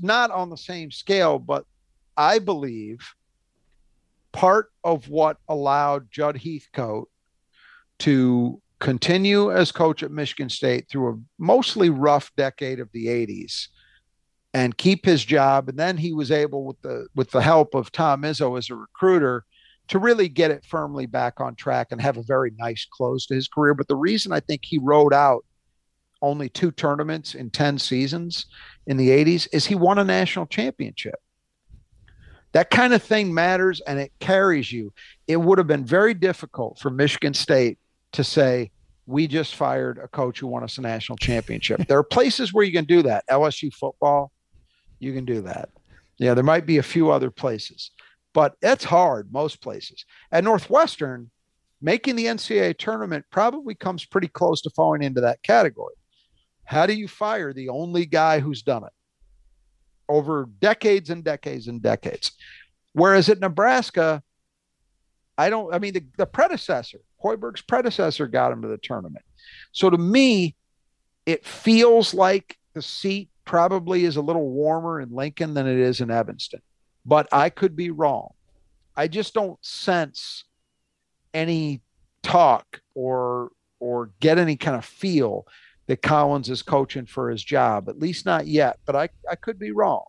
not on the same scale, but I believe part of what allowed Judd Heathcote to continue as coach at Michigan State through a mostly rough decade of the 80s and keep his job. And then he was able, with the help of Tom Izzo as a recruiter, to really get it firmly back on track and have a very nice close to his career. But the reason I think he rode out only 2 tournaments in 10 seasons in the 80s is he won a national championship. That kind of thing matters, and it carries you. It would have been very difficult for Michigan State to say, we just fired a coach who won us a national championship. There are places where you can do that. LSU football, you can do that. Yeah, there might be a few other places, but it's hard most places. At Northwestern, making the NCAA tournament probably comes pretty close to falling into that category. How do you fire the only guy who's done it over decades and decades and decades? Whereas at Nebraska, the predecessor, Hoiberg's predecessor, got him to the tournament. So to me, it feels like the seat probably is a little warmer in Lincoln than it is in Evanston, but I could be wrong. I just don't sense any talk or get any kind of feel that Collins is coaching for his job, at least not yet, but I could be wrong.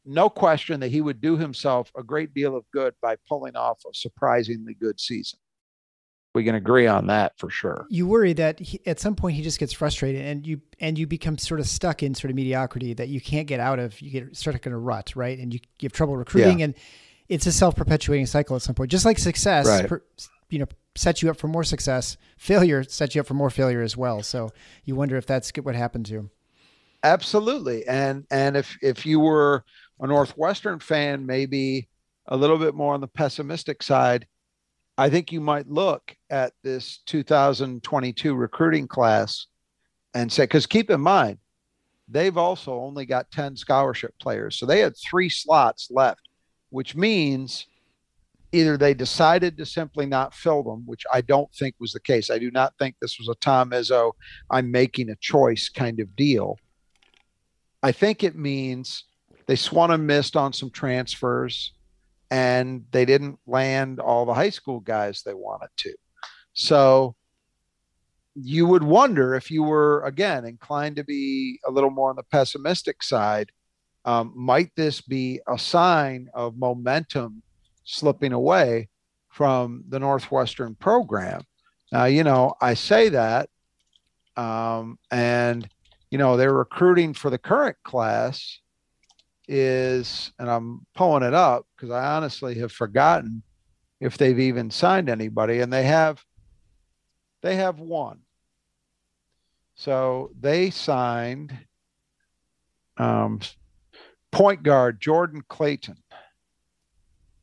No question that he would do himself a great deal of good by pulling off a surprisingly good season. We can agree on that for sure.
You worry that at some point he just gets frustrated and you become sort of stuck in sort of mediocrity that you can't get out of. You get stuck in a rut, right? And you have trouble recruiting, and it's a self-perpetuating cycle at some point. Just like success,
right,
sets you up for more success. Failure sets you up for more failure as well. So you wonder if that's what happened to him.
Absolutely. And if you were a Northwestern fan, maybe a little bit more on the pessimistic side, I think you might look at this 2022 recruiting class and say, because keep in mind, they've also only got 10 scholarship players. So they had 3 slots left, which means either they decided to simply not fill them, which I don't think was the case. I do not think this was a Tom Izzo, I'm making a choice kind of deal. I think it means they swung and missed on some transfers, and they didn't land all the high school guys they wanted to. So you would wonder, if you were, again, inclined to be a little more on the pessimistic side, might this be a sign of momentum slipping away from the Northwestern program? Now, I say that, and, their recruiting for the current class is, and I'm pulling it up because I honestly have forgotten if they've even signed anybody, and they have one. So they signed point guard Jordan Clayton,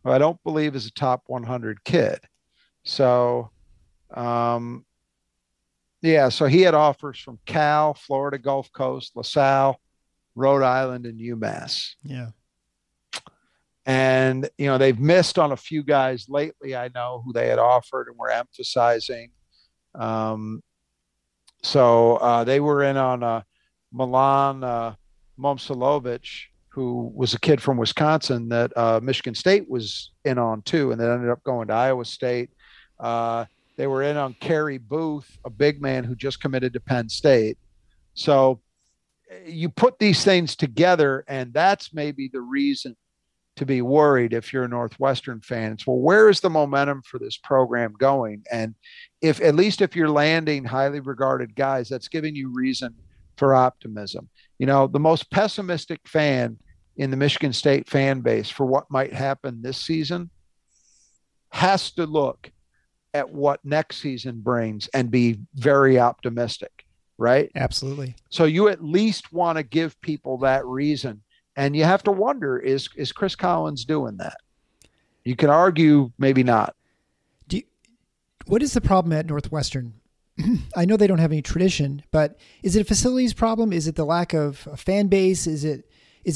who I don't believe is a top 100 kid. So, so he had offers from Cal, Florida Gulf Coast, LaSalle, Rhode Island, and UMass.
Yeah.
And, they've missed on a few guys lately, I know, who they had offered and were emphasizing. So they were in on Milan Momcilovic, who was a kid from Wisconsin that Michigan State was in on too, and then ended up going to Iowa State. They were in on Kerry Booth, a big man who just committed to Penn State. So you put these things together, and that's maybe the reason to be worried if you're a Northwestern fan. It's, well, where is the momentum for this program going? And if, at least if you're landing highly regarded guys, that's giving you reason for optimism. You know, the most pessimistic fan in the Michigan State fan base for what might happen this season has to look at what next season brings and be very optimistic, right?
Absolutely.
So you at least want to give people that reason. And you have to wonder, is Chris Collins doing that? You can argue maybe not.
What is the problem at Northwestern? I know they don't have any tradition, but is it a facilities problem? Is it the lack of a fan base? Is it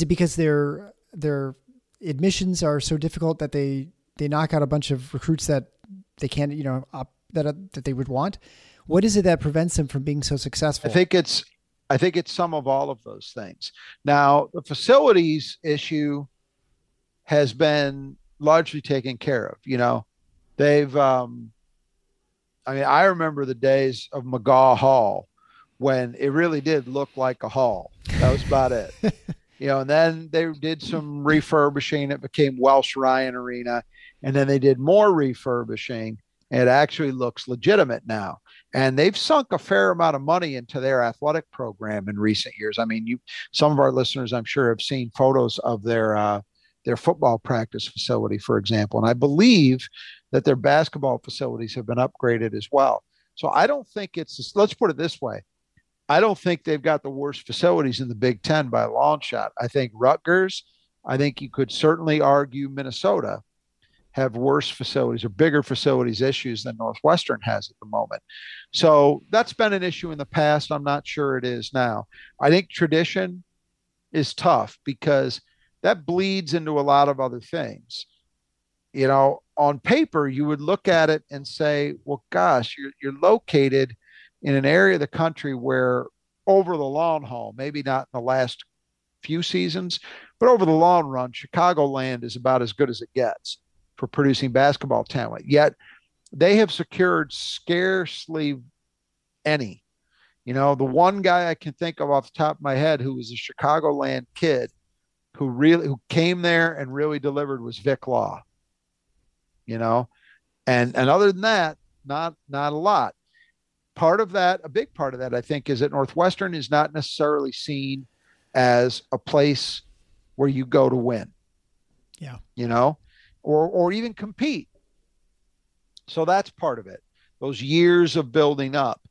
because their admissions are so difficult that they knock out a bunch of recruits that they can't, that they would want? What is it that prevents them from being so successful?
I think it's some of all of those things. Now, the facilities issue has been largely taken care of. You know, they've, I remember the days of McGaw Hall when it really did look like a hall. That was about it. And then they did some refurbishing. It became Welsh Ryan Arena. And then they did more refurbishing. It actually looks legitimate now. And they've sunk a fair amount of money into their athletic program in recent years. I mean, some of our listeners, I'm sure, have seen photos of their football practice facility, for example. And I believe that their basketball facilities have been upgraded as well. So I don't think let's put it this way. I don't think they've got the worst facilities in the Big Ten by a long shot. I think Rutgers, I think you could certainly argue Minnesota have worse facilities or bigger facilities issues than Northwestern has at the moment. So that's been an issue in the past. I'm not sure it is now. I think tradition is tough because that bleeds into a lot of other things. On paper, you would look at it and say, well, gosh, you're located in an area of the country where over the long haul, maybe not in the last few seasons, but over the long run, Chicagoland is about as good as it gets for producing basketball talent. Yet they have secured scarcely any. The one guy I can think of off the top of my head who was a Chicagoland kid who came there and really delivered was Vic Law. And other than that, not a lot. A big part of that, I think, is that Northwestern is not necessarily seen as a place where you go to win.
Yeah.
Or even compete. So that's part of it. Those years of building up.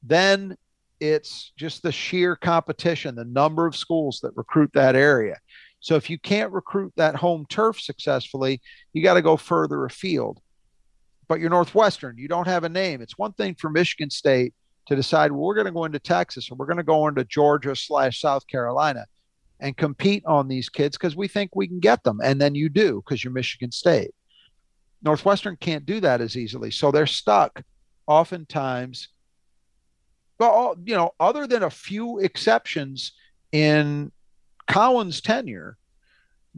Then it's just the sheer competition, the number of schools that recruit that area. So if you can't recruit that home turf successfully, you got to go further afield. But you're Northwestern. You don't have a name. It's one thing for Michigan State to decide, well, we're going to go into Texas or we're going to go into Georgia/South Carolina and compete on these kids because we think we can get them. And then you do because you're Michigan State. Northwestern can't do that as easily. So they're stuck oftentimes. Well, other than a few exceptions in Collins' tenure,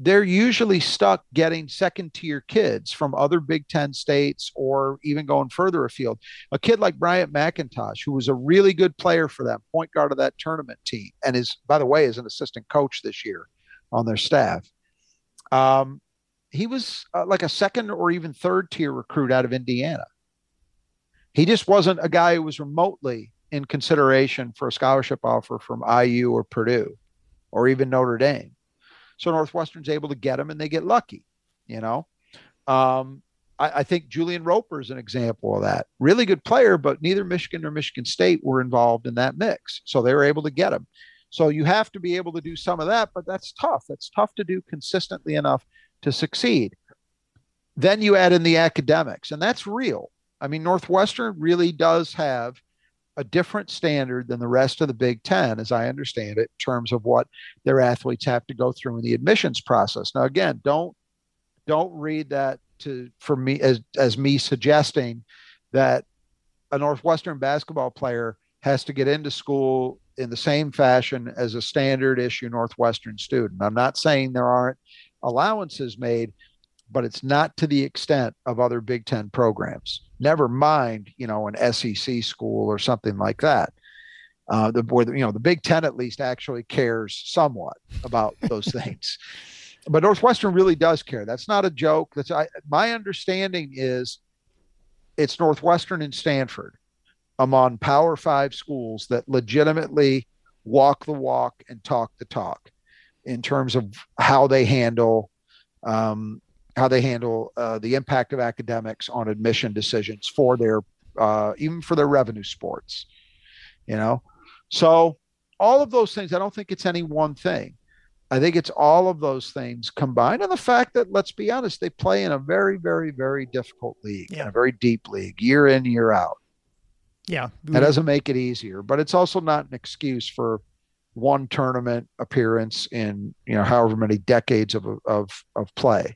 they're usually stuck getting second-tier kids from other Big Ten states or even going further afield. A kid like Bryant McIntosh, who was a really good player for them, point guard of that tournament team, and by the way, is an assistant coach this year on their staff. He was like a second or even third-tier recruit out of Indiana. He just wasn't a guy who was remotely in consideration for a scholarship offer from IU or Purdue or even Notre Dame. So Northwestern's able to get him and they get lucky, I think Julian Roper is an example of that. Really good player, but neither Michigan nor Michigan State were involved in that mix. So they were able to get him. So you have to be able to do some of that, but that's tough. That's tough to do consistently enough to succeed. Then you add in the academics, and that's real. I mean, Northwestern really does have a different standard than the rest of the Big Ten, as I understand it, in terms of what their athletes have to go through in the admissions process. Now, again, don't read that for me as me suggesting that a Northwestern basketball player has to get into school in the same fashion as a standard issue Northwestern student. I'm not saying there aren't allowances made, but it's not to the extent of other Big Ten programs. Never mind, an SEC school or something like that. The Big Ten at least actually cares somewhat about those things. But Northwestern really does care. That's not a joke. My understanding is it's Northwestern and Stanford among Power 5 schools that legitimately walk the walk and talk the talk in terms of how they handle the impact of academics on admission decisions for their even for their revenue sports. So all of those things, I don't think it's any one thing. I think it's all of those things combined, and the fact that, let's be honest, they play in a very, very, very difficult league, in a very deep league, year in, year out.
Yeah.
That doesn't make it easier, but it's also not an excuse for one tournament appearance in, however many decades of play.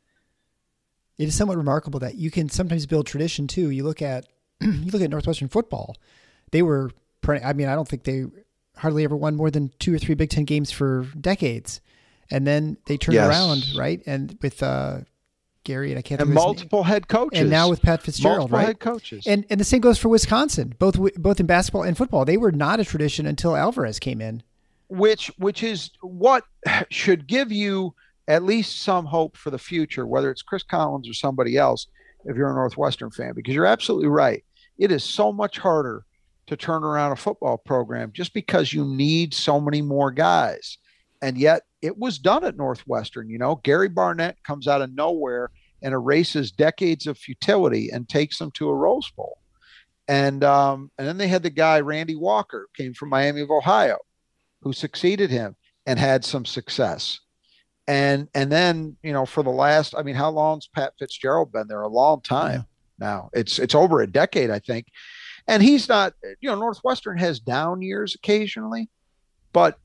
It is somewhat remarkable that you can sometimes build tradition too. You look at Northwestern football. They were, I don't think they hardly ever won more than 2 or 3 Big Ten games for decades. And then they turned around, right? And with Gary, and I can't think of his
multiple head coaches.
And now with Pat Fitzgerald,
multiple
right?
head coaches.
And the same goes for Wisconsin, both in basketball and football. They were not a tradition until Alvarez came in.
Which is what should give you at least some hope for the future, whether it's Chris Collins or somebody else, if you're a Northwestern fan, because you're absolutely right. It is so much harder to turn around a football program just because you need so many more guys. And yet it was done at Northwestern. Gary Barnett comes out of nowhere and erases decades of futility and takes them to a Rose Bowl. And then they had the guy, Randy Walker, came from Miami of Ohio, who succeeded him and had some success. And then, for the last, how long's Pat Fitzgerald been there? A long time now. It's over a decade, I think. And he's not, Northwestern has down years occasionally, but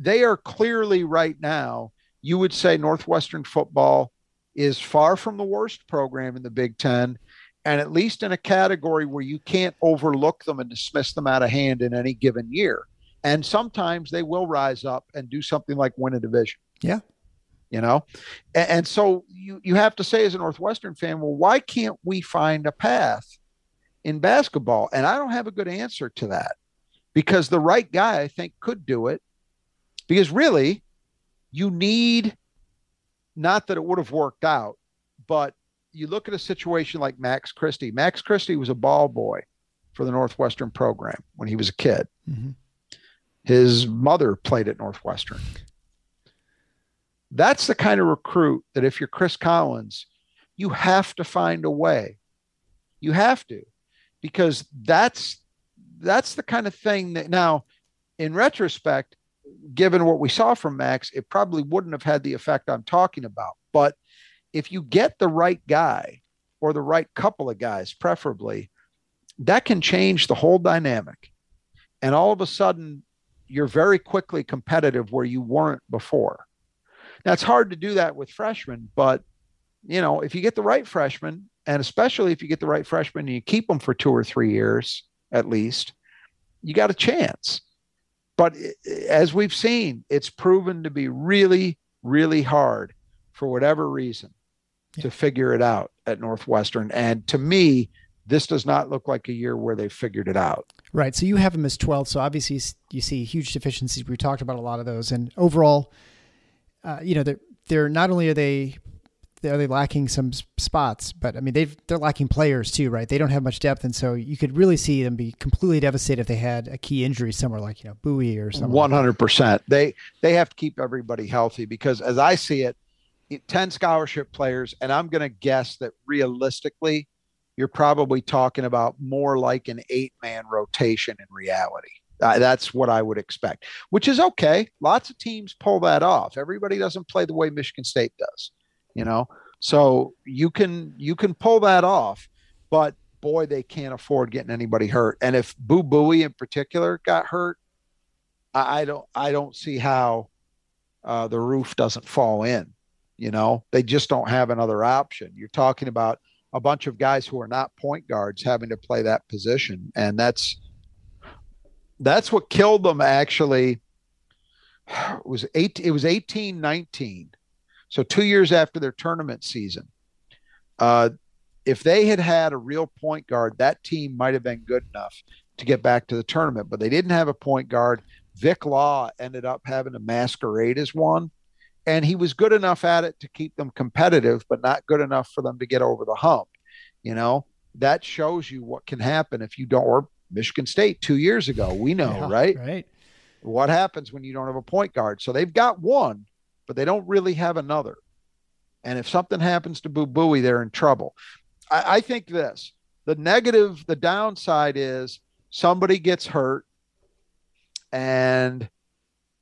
they are clearly right now, you would say Northwestern football is far from the worst program in the Big Ten, and at least in a category where you can't overlook them and dismiss them out of hand in any given year. And sometimes they will rise up and do something like win a division.
Yeah.
And so you have to say as a Northwestern fan, well, why can't we find a path in basketball? And I don't have a good answer to that, because the right guy, I think, could do it. Because really, you need, not that it would have worked out, but you look at a situation like Max Christie. Max Christie was a ball boy for the Northwestern program when he was a kid. Mm-hmm. His mother played at Northwestern. That's the kind of recruit that if you're Chris Collins, you have to find a way. You have to, because that's the kind of thing that, now, in retrospect, given what we saw from Max, it probably wouldn't have had the effect I'm talking about. But if you get the right guy, or the right couple of guys, preferably, that can change the whole dynamic. And all of a sudden, you're very quickly competitive where you weren't before. Now, it's hard to do that with freshmen, but, if you get the right freshman, and especially if you get the right freshman and you keep them for 2 or 3 years, at least, you got a chance. But as we've seen, it's proven to be really, really hard, for whatever reason, to figure it out at Northwestern. And to me, this does not look like a year where they figured it out. Right.
So you have them as 12th. So obviously you see huge deficiencies. We talked about a lot of those. And overall, they're not only are they lacking some spots, but they're lacking players too, right? They don't have much depth, and so you could really see them be completely devastated if they had a key injury somewhere like Bowie or something.
100%. They have to keep everybody healthy, because as I see it, 10 scholarship players, and I'm going to guess that realistically, you're probably talking about more like an 8-man rotation in reality. That's what I would expect, which is okay. Lots of teams pull that off. Everybody doesn't play the way Michigan State does, so you can pull that off, but boy, they can't afford getting anybody hurt. And if Bowie in particular got hurt, I don't see how the roof doesn't fall in. They just don't have another option. You're talking about a bunch of guys who are not point guards having to play that position, and that's what killed them, actually. It was 18-19. So 2 years after their tournament season, If they had a real point guard, that team might have been good enough to get back to the tournament, but they didn't have a point guard. Vic Law ended up having to masquerade as one, and he was good enough at it to keep them competitive, but not good enough for them to get over the hump. That shows you what can happen if you don't. Or Michigan State 2 years ago, we know, right?
Right.
What happens when you don't have a point guard? So they've got one, but they don't really have another. And if something happens to Boo Buie, they're in trouble. I think the downside is somebody gets hurt and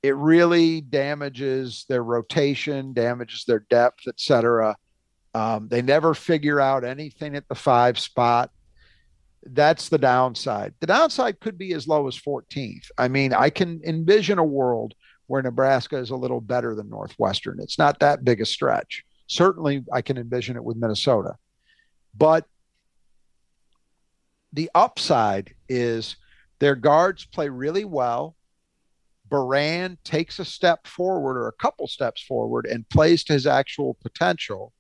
it really damages their rotation, damages their depth, et cetera. They never figure out anything at the 5 spot. That's the downside. The downside could be as low as 14th. I mean, I can envision a world where Nebraska is a little better than Northwestern. It's not that big a stretch. Certainly, I can envision it with Minnesota. But the upside is their guards play really well. Baran takes a step forward or a couple steps forward and plays to his actual potential.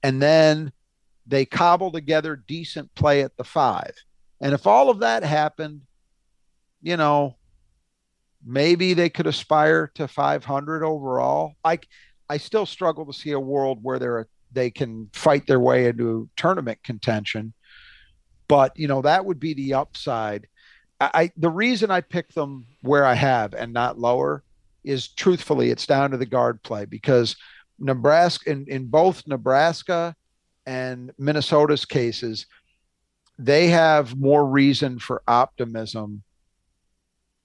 And then they cobble together decent play at the 5. And if all of that happened, maybe they could aspire to 500 overall. I still struggle to see a world where they can fight their way into tournament contention. But, that would be the upside. The reason I picked them where I have and not lower is, truthfully, it's down to the guard play, because Nebraska, in both Nebraska and Minnesota's cases, they have more reason for optimism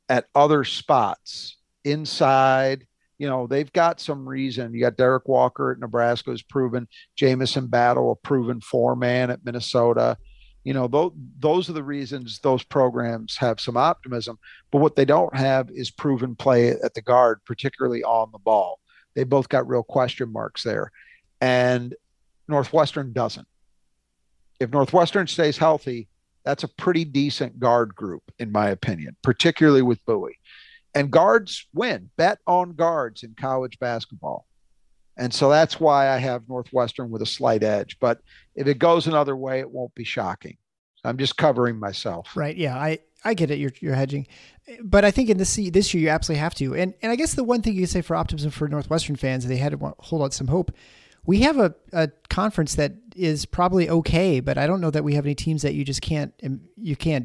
at other spots inside. They've got some reason. You got Derek Walker at Nebraska, who's proven. Jamison Battle, a proven 4-man at Minnesota. Those are the reasons those programs have some optimism. But what they don't have is proven play at the guard, particularly on the ball. They both got real question marks there. And Northwestern doesn't. If Northwestern stays healthy, that's a pretty decent guard group, in my opinion, particularly with Buie. And guards win. Bet on guards in college basketball. And so that's why I have Northwestern with a slight edge. But if it goes another way, it won't be shocking. I'm just covering myself.
Right. Yeah, I get it. You're hedging. But I think in this year, you absolutely have to. And I guess the one thing you can say for optimism for Northwestern fans, they had to hold out some hope. We have a conference that is probably okay, but I don't know that we have any teams that you just can't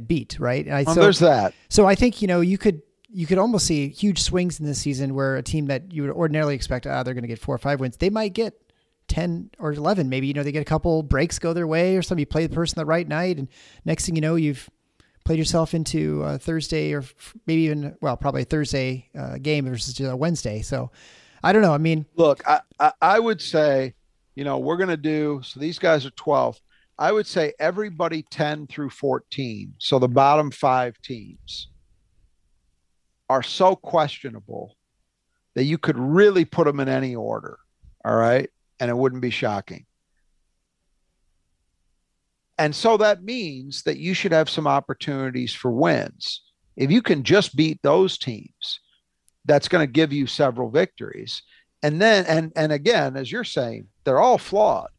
beat, right?
There's that.
So I think, you could almost see huge swings in this season where a team that you would ordinarily expect, they're going to get 4 or 5 wins. They might get 10 or 11. Maybe, they get a couple breaks go their way or something. You play the person the right night, and next thing you know, you've played yourself into a Thursday or maybe even, probably a Thursday game versus a Wednesday. So I don't know. I mean,
look, I would say, we're going to do, so these guys are 12. I would say everybody 10 through 14. So the bottom 5 teams are so questionable that you could really put them in any order. All right. And it wouldn't be shocking. And so that means that you should have some opportunities for wins. If you can just beat those teams, that's going to give you several victories. And then, and again, as you're saying, they're all flawed.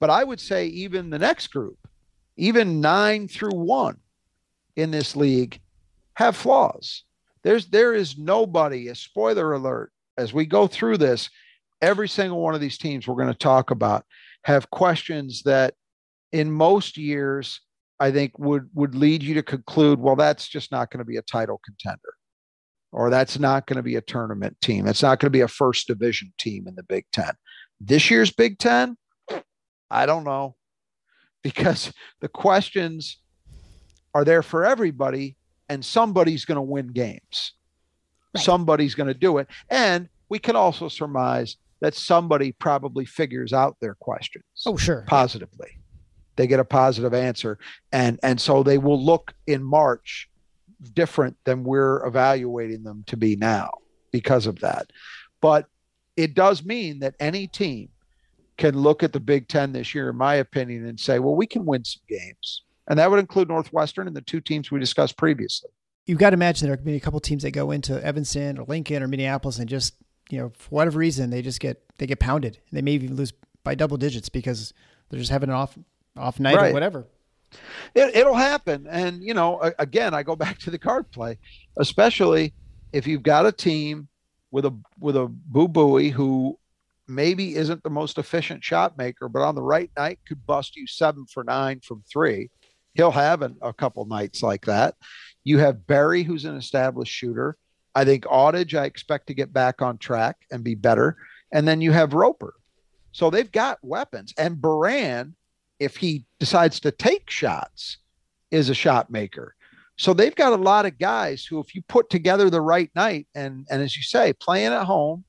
But I would say even the next group, even 9 through 1 in this league, have flaws. There is nobody, a spoiler alert, as we go through this, every single one of these teams we're going to talk about have questions that in most years, I think would lead you to conclude, well, that's just not going to be a title contender, or that's not going to be a tournament team. It's not going to be a first division team in the Big Ten. This year's Big Ten, I don't know, because the questions are there for everybody, and somebody's going to win games. Right. Somebody's going to do it. And we can also surmise that somebody probably figures out their questions.
Oh, sure.
Positively. They get a positive answer. And so they will look in March different than we're evaluating them to be now because of that. But it does mean that any team can look at the Big Ten this year, in my opinion, and say, well, we can win some games. And that would include Northwestern and the 2 teams we discussed previously.
You've got to imagine there are going to be a couple of teams that go into Evanston or Lincoln or Minneapolis and just, for whatever reason, they get pounded. They may even lose by double digits because they're just having an off night or whatever.
It'll happen. And, again, I go back to the card play, especially if you've got a team with a Boo Buie who maybe isn't the most efficient shot maker, but on the right night could bust you 7 for 9 from 3. He'll have a couple nights like that. You have Barry, who's an established shooter. I think Audage, I expect to get back on track and be better. And then you have Roper. So they've got weapons. And Baran, if he decides to take shots, is a shot maker. So they've got a lot of guys who, if you put together the right night, and as you say, playing at home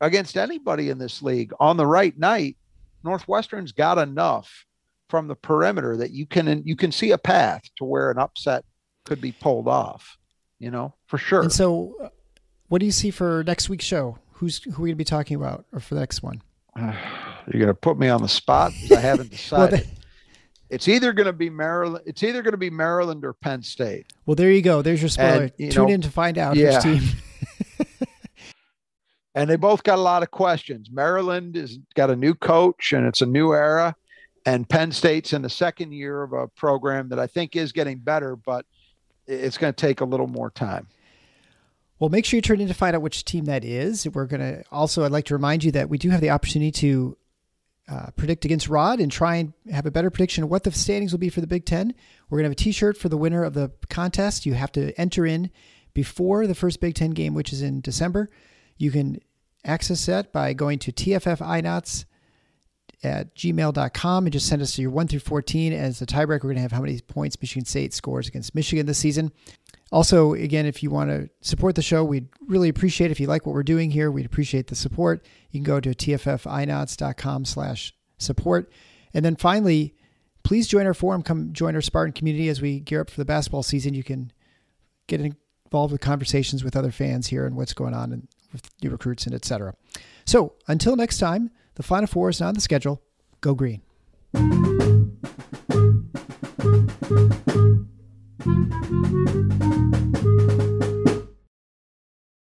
against anybody in this league on the right night, Northwestern's got enough from the perimeter that you can see a path to where an upset could be pulled off, for sure.
And so what do you see for next week's show? Who are we going to be talking about, or for the next one?
You're going to put me on the spot because I haven't decided. It's either going to be Maryland. It's either going to be Maryland or Penn State.
Well, there you go. There's your spoiler. Tune in to find out which team.
And they both got a lot of questions. Maryland has got a new coach and it's a new era. And Penn State's in the second year of a program that I think is getting better, but it's going to take a little more time.
Well, make sure you turn in to find out which team that is. We're going to also, I'd like to remind you that we do have the opportunity to predict against Rod and try and have a better prediction of what the standings will be for the Big Ten. We're going to have a t-shirt for the winner of the contest. You have to enter in before the first Big Ten game, which is in December. You can access that by going to tffinots@gmail.com and just send us your 1 through 14. As the tiebreaker, we're going to have how many points Michigan State scores against Michigan this season. Also, again, if you want to support the show, we'd really appreciate it. If you like what we're doing here, we'd appreciate the support. You can go to tffinots.com/support. And then finally, please join our forum. Come join our Spartan community as we gear up for the basketball season. You can get involved with conversations with other fans here and what's going on and with new recruits and et cetera. So until next time, the Final Four is on the schedule. Go Green.
Thank you.